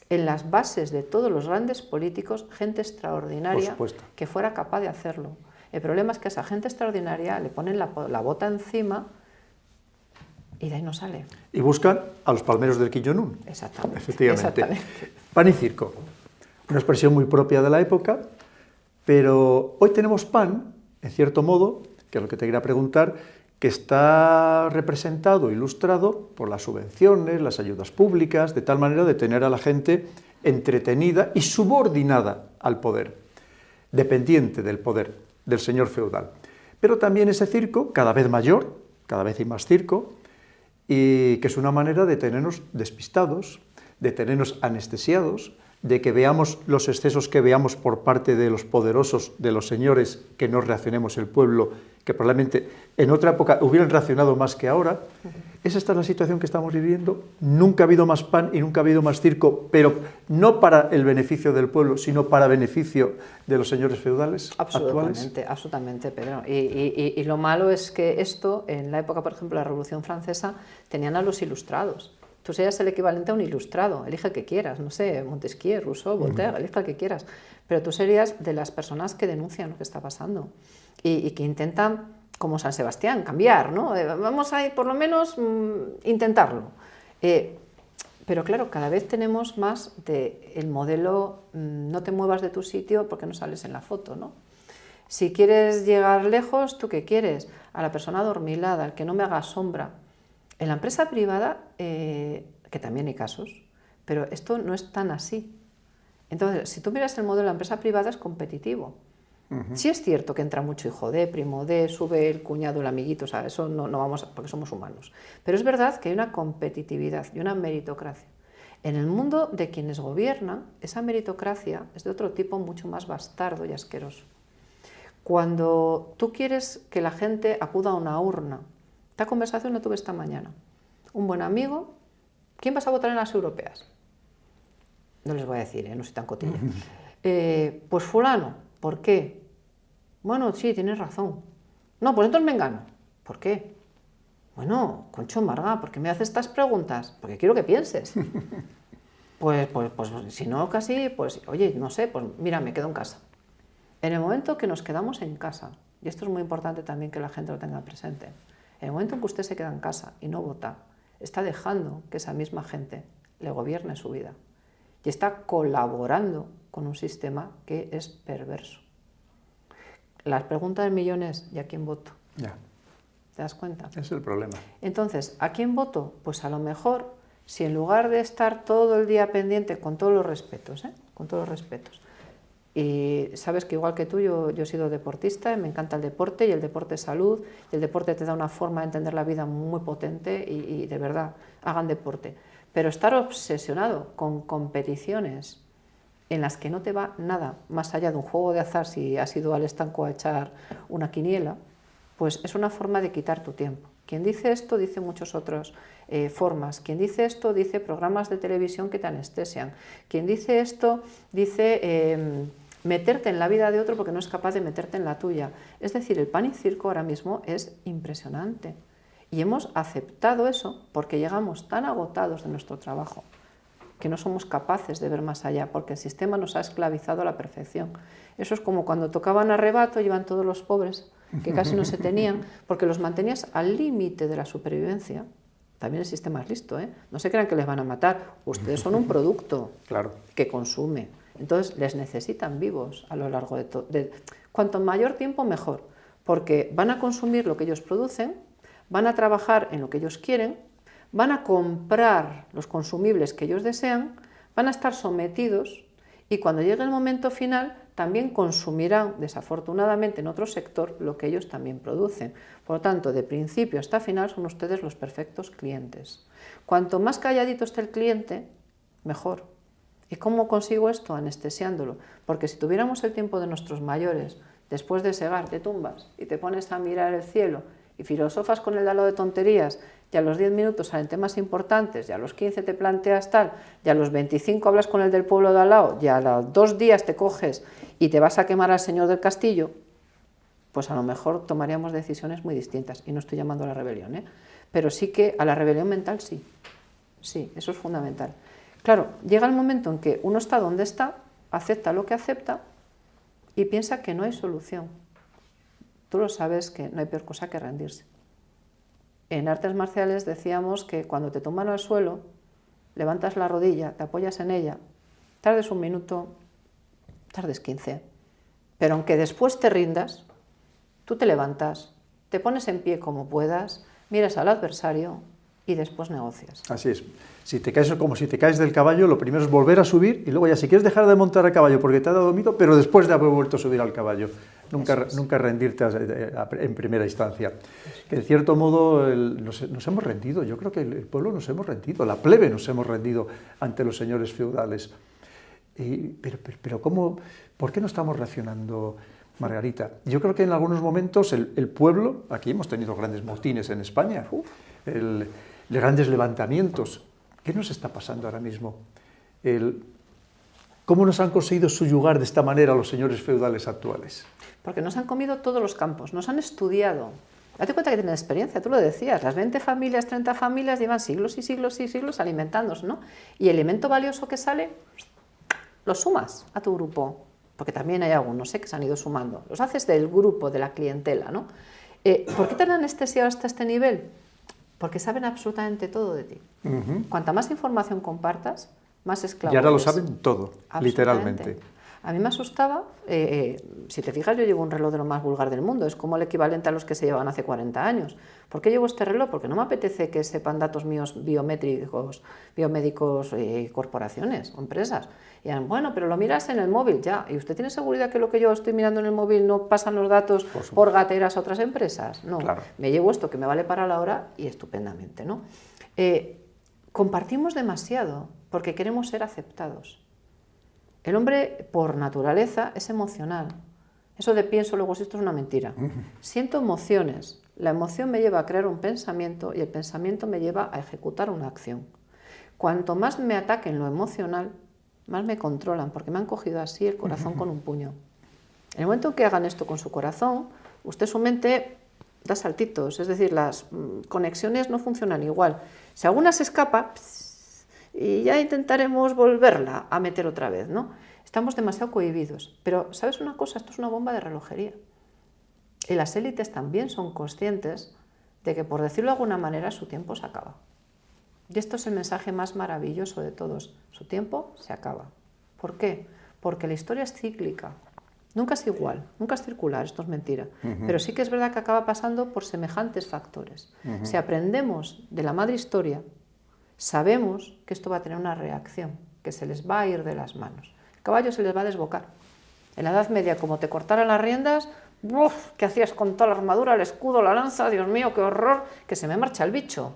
en las bases de todos los grandes políticos, gente extraordinaria que fuera capaz de hacerlo. El problema es que a esa gente extraordinaria le ponen la bota encima y de ahí no sale. Y buscan a los palmeros del Quillonún. Exactamente. Efectivamente. Exactamente. Pan y circo, una expresión muy propia de la época, pero hoy tenemos pan, en cierto modo, que es lo que te quería preguntar, que está representado, ilustrado por las subvenciones, las ayudas públicas, de tal manera de tener a la gente entretenida y subordinada al poder, dependiente del poder del señor feudal. Pero también ese circo, cada vez mayor, cada vez hay más circo, y que es una manera de tenernos despistados, de tenernos anestesiados, de que veamos los excesos que veamos por parte de los poderosos, de los señores, que no reaccionemos el pueblo, que probablemente en otra época hubieran reaccionado más que ahora. ¿Es esta la situación que estamos viviendo? Nunca ha habido más pan y nunca ha habido más circo, pero no para el beneficio del pueblo, sino para beneficio de los señores feudales actuales. Absolutamente, Pedro. Y lo malo es que esto, en la época, por ejemplo, de la Revolución Francesa, tenían a los ilustrados. Tú serías el equivalente a un ilustrado, elige el que quieras, no sé, Montesquieu, Rousseau, Voltaire, elige el que quieras, pero tú serías de las personas que denuncian lo que está pasando y que intentan, como San Sebastián, cambiar, ¿no? Vamos a ir, por lo menos intentarlo. Pero claro, cada vez tenemos más del modelo no te muevas de tu sitio porque no sales en la foto, ¿no? Si quieres llegar lejos, ¿tú qué quieres? A la persona adormilada, al que no me haga sombra. En la empresa privada, que también hay casos, pero esto no es tan así. Entonces, si tú miras el modelo de la empresa privada, es competitivo. Sí es cierto que entra mucho hijo de, primo de, sube el cuñado, el amiguito, o sea, eso no vamos, porque somos humanos. Pero es verdad que hay una competitividad y una meritocracia. En el mundo de quienes gobiernan, esa meritocracia es de otro tipo mucho más bastardo y asqueroso. Cuando tú quieres que la gente acuda a una urna, esta conversación la tuve esta mañana. Un buen amigo, ¿quién vas a votar en las europeas? No les voy a decir, no soy tan cotilla. Pues fulano, ¿por qué? Bueno, sí, tienes razón. No, pues entonces me engano. ¿Por qué? Bueno, Concho Marga, ¿por qué me haces estas preguntas? Porque quiero que pienses. Pues si no casi, pues oye, no sé, pues mira, me quedo en casa. En el momento que nos quedamos en casa, y esto es muy importante también que la gente lo tenga presente, en el momento en que usted se queda en casa y no vota, está dejando que esa misma gente le gobierne su vida y está colaborando con un sistema que es perverso. La pregunta del millón es, ¿y a quién voto? Ya. ¿Te das cuenta? Es el problema. Entonces, ¿a quién voto? Pues a lo mejor, si en lugar de estar todo el día pendiente, con todos los respetos, con todos los respetos, y sabes que igual que tú, yo he sido deportista, me encanta el deporte, y el deporte es salud, y el deporte te da una forma de entender la vida muy potente, y de verdad, hagan deporte. Pero estar obsesionado con competiciones en las que no te va nada más allá de un juego de azar, si has ido al estanco a echar una quiniela, pues es una forma de quitar tu tiempo. Quien dice esto dice muchas otras formas. Quien dice esto dice programas de televisión que te anestesian. Quien dice esto dice meterte en la vida de otro porque no es capaz de meterte en la tuya. Es decir, el pan y circo ahora mismo es impresionante. Y hemos aceptado eso porque llegamos tan agotados de nuestro trabajo que no somos capaces de ver más allá, porque el sistema nos ha esclavizado a la perfección. Eso es como cuando tocaban arrebato, iban todos los pobres, que casi no se tenían, porque los mantenías al límite de la supervivencia. También el sistema es listo, ¿eh? No se crean que les van a matar. Ustedes son un producto que consume. Entonces, les necesitan vivos a lo largo de cuanto mayor tiempo, mejor, porque van a consumir lo que ellos producen, van a trabajar en lo que ellos quieren, van a comprar los consumibles que ellos desean, van a estar sometidos y cuando llegue el momento final también consumirán, desafortunadamente en otro sector, lo que ellos también producen. Por lo tanto, de principio hasta final son ustedes los perfectos clientes. Cuanto más calladito esté el cliente, mejor. ¿Y cómo consigo esto? Anestesiándolo. Porque si tuviéramos el tiempo de nuestros mayores, después de segar, te tumbas y te pones a mirar el cielo y filosofas con el halo de tonterías, y a los 10 minutos salen temas importantes, y a los 15 te planteas tal, y a los 25 hablas con el del pueblo de al lado, y a los 2 días te coges y te vas a quemar al señor del castillo, pues a lo mejor tomaríamos decisiones muy distintas. Y no estoy llamando a la rebelión, pero sí que a la rebelión mental sí. Sí, eso es fundamental. Claro, llega el momento en que uno está donde está, acepta lo que acepta y piensa que no hay solución. Tú lo sabes que no hay peor cosa que rendirse. En artes marciales decíamos que cuando te tumban al suelo, levantas la rodilla, te apoyas en ella, tardes 1 minuto, tardes 15, pero aunque después te rindas, tú te levantas, te pones en pie como puedas, miras al adversario y después negocias. Así es. Si te caes, como si te caes del caballo, lo primero es volver a subir y luego ya si quieres dejar de montar a caballo porque te ha dado miedo, pero después de haber vuelto a subir al caballo. Nunca rendirte en primera instancia. Que en cierto modo nos hemos rendido, yo creo que el pueblo nos hemos rendido, la plebe nos hemos rendido ante los señores feudales. Pero ¿por qué no estamos reaccionando, Margarita? Yo creo que en algunos momentos el pueblo, aquí hemos tenido grandes motines en España, grandes levantamientos. ¿Qué nos está pasando ahora mismo? ¿Cómo nos han conseguido subyugar de esta manera a los señores feudales actuales? Porque nos han comido todos los campos, nos han estudiado. Date cuenta que tienen experiencia, tú lo decías, las 20 familias, 30 familias llevan siglos y siglos y siglos alimentándose, ¿no? Y el elemento valioso que sale, lo sumas a tu grupo, porque también hay algunos que se han ido sumando, los haces del grupo, de la clientela, ¿no? ¿Por qué te han anestesiado hasta este nivel? Porque saben absolutamente todo de ti. Cuanta más información compartas, más esclavo Y ahora lo eres. saben todo, literalmente. A mí me asustaba, si te fijas, yo llevo un reloj de lo más vulgar del mundo, es como el equivalente a los que se llevaban hace 40 años. ¿Por qué llevo este reloj? Porque no me apetece que sepan datos míos biomédicos, corporaciones o empresas. Y dirán, bueno, pero lo miras en el móvil, ya. ¿Y usted tiene seguridad que lo que yo estoy mirando en el móvil no pasan los datos por gateras a otras empresas? No, claro. Me llevo esto que me vale para la hora y estupendamente, ¿no? Compartimos demasiado porque queremos ser aceptados. El hombre, por naturaleza, es emocional. Eso de pienso, luego esto es una mentira. Siento emociones. La emoción me lleva a crear un pensamiento y el pensamiento me lleva a ejecutar una acción. Cuanto más me ataquen lo emocional, más me controlan, porque me han cogido así el corazón con un puño. En el momento en que hagan esto con su corazón, usted su mente da saltitos, es decir, las conexiones no funcionan igual. Si alguna se escapa, y ya intentaremos volverla a meter otra vez, ¿no? Estamos demasiado cohibidos. Pero, ¿sabes una cosa? Esto es una bomba de relojería. Y las élites también son conscientes de que, por decirlo de alguna manera, su tiempo se acaba. Y esto es el mensaje más maravilloso de todos. Su tiempo se acaba. ¿Por qué? Porque la historia es cíclica. Nunca es igual, nunca es circular, esto es mentira. Pero sí que es verdad que acaba pasando por semejantes factores. Si aprendemos de la madre historia, sabemos que esto va a tener una reacción, que se les va a ir de las manos. El caballo se les va a desbocar. En la Edad Media, como te cortaran las riendas, ¡uf! ¿Qué hacías con toda la armadura, el escudo, la lanza? Dios mío, qué horror, que se me marcha el bicho.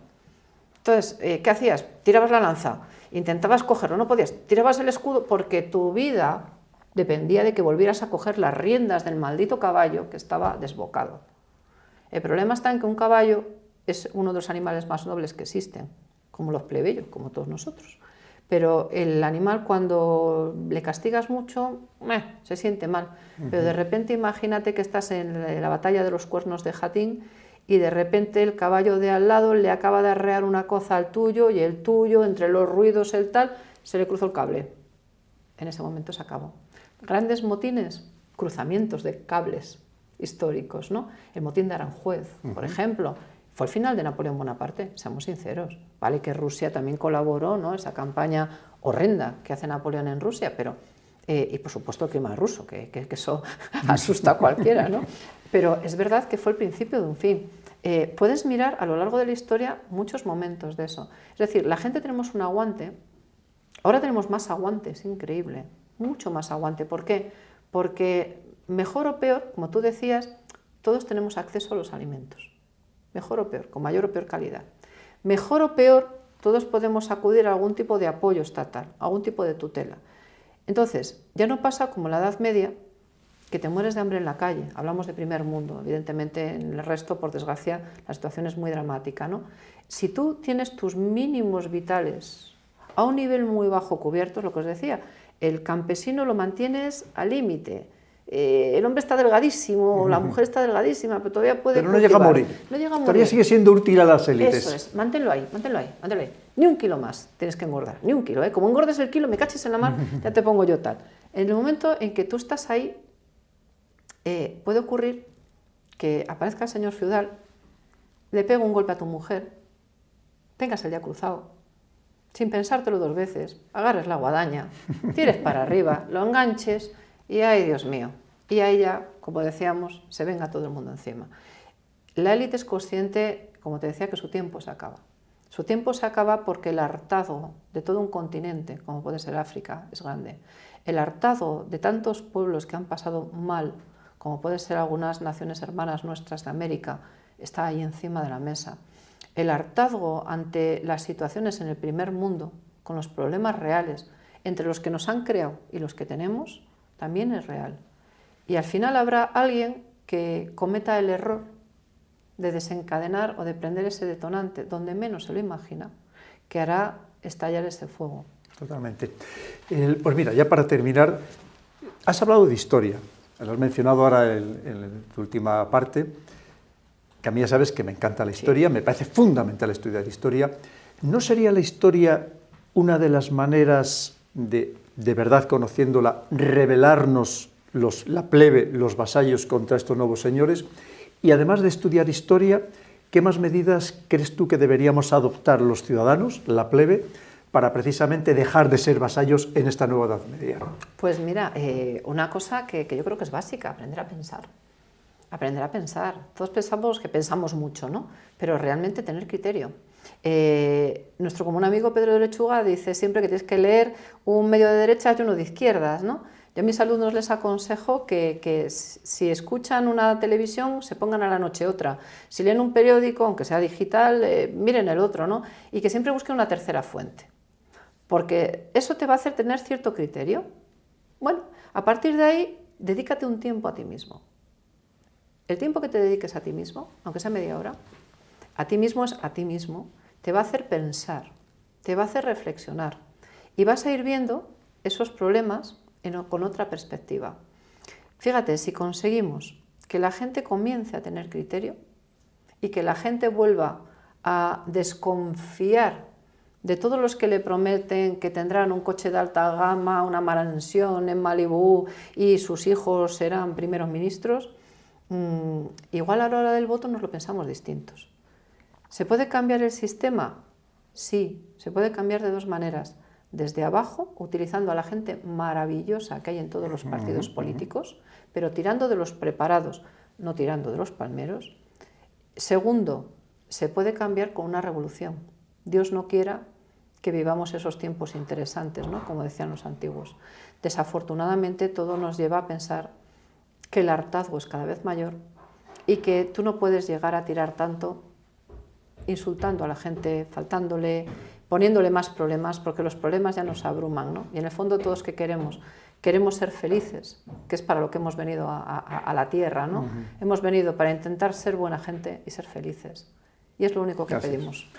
Entonces, ¿qué hacías? Tirabas la lanza, intentabas cogerlo, no podías, tirabas el escudo porque tu vida dependía de que volvieras a coger las riendas del maldito caballo que estaba desbocado. El problema está en que un caballo es uno de los animales más nobles que existen, como los plebeyos, como todos nosotros. Pero el animal, cuando le castigas mucho, se siente mal. Pero de repente imagínate que estás en la batalla de los cuernos de Jatín y de repente el caballo de al lado le acaba de arrear una coza al tuyo y el tuyo, entre los ruidos, el tal, se le cruzó el cable. En ese momento se acabó. Grandes motines, cruzamientos de cables históricos, ¿no? El motín de Aranjuez, por ejemplo, fue el final de Napoleón Bonaparte, seamos sinceros. Vale que Rusia también colaboró, ¿no? Esa campaña horrenda que hace Napoleón en Rusia, pero, y por supuesto el clima ruso, que eso asusta a cualquiera, ¿no? Pero es verdad que fue el principio de un fin. Puedes mirar a lo largo de la historia muchos momentos de eso. Es decir, la gente tenemos un aguante, ahora tenemos más aguante, es increíble, mucho más aguante. ¿Por qué? Porque mejor o peor, como tú decías, todos tenemos acceso a los alimentos. Mejor o peor, con mayor o peor calidad. Mejor o peor, todos podemos acudir a algún tipo de apoyo estatal, algún tipo de tutela. Entonces, ya no pasa como en la Edad Media, que te mueres de hambre en la calle. Hablamos de primer mundo, evidentemente en el resto, por desgracia, la situación es muy dramática, ¿no? Si tú tienes tus mínimos vitales a un nivel muy bajo cubiertos, lo que os decía, el campesino lo mantienes al límite. El hombre está delgadísimo, la mujer está delgadísima, pero todavía puede Pero no llega a morir. No llega a morir. Todavía sigue siendo útil a las élites. Eso es, manténlo ahí, manténlo ahí, manténlo ahí. Ni un kilo más tienes que engordar, ni un kilo, ¿eh? Como engordes el kilo, me caches en la mar, ya te pongo yo tal. En el momento en que tú estás ahí, puede ocurrir que aparezca el señor feudal, le pega un golpe a tu mujer, tengas el día cruzado, sin pensártelo dos veces, agarres la guadaña, tires para arriba, lo enganches y ¡ay, Dios mío! Y a ella, como decíamos, se venga todo el mundo encima. La élite es consciente, como te decía, que su tiempo se acaba. Su tiempo se acaba porque el hartazgo de todo un continente, como puede ser África, es grande. El hartazgo de tantos pueblos que han pasado mal, como puede ser algunas naciones hermanas nuestras de América, está ahí encima de la mesa. El hartazgo ante las situaciones en el primer mundo, con los problemas reales, entre los que nos han creado y los que tenemos, también es real. Y al final habrá alguien que cometa el error de desencadenar o de prender ese detonante, donde menos se lo imagina, que hará estallar ese fuego. Totalmente. Pues mira, ya para terminar, has hablado de historia, lo has mencionado ahora en tu última parte, que a mí ya sabes que me encanta la historia, me parece fundamental estudiar historia. ¿No sería la historia una de las maneras de verdad conociéndola, rebelarnos la plebe, los vasallos contra estos nuevos señores? Y además de estudiar historia, ¿qué más medidas crees tú que deberíamos adoptar los ciudadanos, la plebe, para precisamente dejar de ser vasallos en esta nueva Edad Media? Pues mira, una cosa que yo creo que es básica, aprender a pensar. Aprender a pensar. Todos pensamos que pensamos mucho, ¿no? Pero realmente tener criterio. Nuestro común amigo Pedro de Lechuga dice siempre que tienes que leer un medio de derechas y uno de izquierdas, ¿no? Yo a mis alumnos les aconsejo que si escuchan una televisión se pongan a la noche otra, si leen un periódico, aunque sea digital, miren el otro, ¿no? Y que siempre busquen una tercera fuente, porque eso te va a hacer tener cierto criterio. Bueno, a partir de ahí, dedícate un tiempo a ti mismo. El tiempo que te dediques a ti mismo, aunque sea media hora, a ti mismo es a ti mismo, te va a hacer pensar, te va a hacer reflexionar y vas a ir viendo esos problemas con otra perspectiva. Fíjate, si conseguimos que la gente comience a tener criterio y que la gente vuelva a desconfiar de todos los que le prometen que tendrán un coche de alta gama, una mansión en Malibú y sus hijos serán primeros ministros, igual a la hora del voto nos lo pensamos distintos. ¿Se puede cambiar el sistema? Sí, se puede cambiar de dos maneras. Desde abajo, utilizando a la gente maravillosa que hay en todos los partidos políticos, pero tirando de los preparados, no tirando de los palmeros. Segundo, se puede cambiar con una revolución. Dios no quiera que vivamos esos tiempos interesantes, ¿no? Como decían los antiguos. Desafortunadamente, todo nos lleva a pensar que el hartazgo es cada vez mayor y que tú no puedes llegar a tirar tanto insultando a la gente, faltándole, poniéndole más problemas, porque los problemas ya nos abruman, ¿no? Y en el fondo todos que queremos ser felices, que es para lo que hemos venido a la tierra, ¿no? Hemos venido para intentar ser buena gente y ser felices. Y es lo único que pedimos.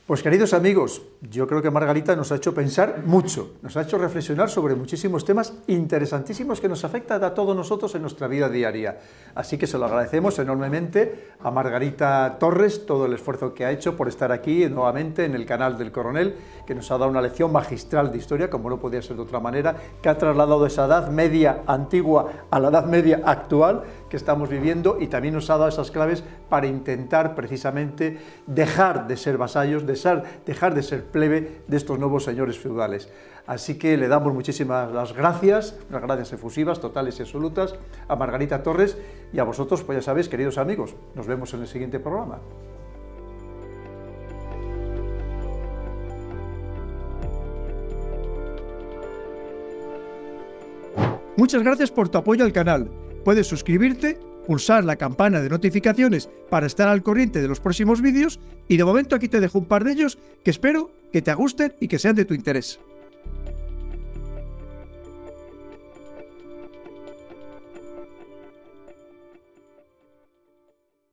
Pues queridos amigos, yo creo que Margarita nos ha hecho pensar mucho, nos ha hecho reflexionar sobre muchísimos temas interesantísimos que nos afectan a todos nosotros en nuestra vida diaria. Así que se lo agradecemos enormemente a Margarita Torres, todo el esfuerzo que ha hecho por estar aquí nuevamente en el canal del Coronel, que nos ha dado una lección magistral de historia, como no podía ser de otra manera, que ha trasladado esa Edad Media antigua a la Edad Media actual que estamos viviendo y también nos ha dado esas claves para intentar precisamente dejar de ser vasallos, dejar de ser plebe de estos nuevos señores feudales. Así que le damos muchísimas las gracias, unas gracias efusivas, totales y absolutas, a Margarita Torres y a vosotros, pues ya sabéis, queridos amigos, nos vemos en el siguiente programa. Muchas gracias por tu apoyo al canal. Puedes suscribirte, pulsar la campana de notificaciones para estar al corriente de los próximos vídeos y de momento aquí te dejo un par de ellos que espero que te gusten y que sean de tu interés.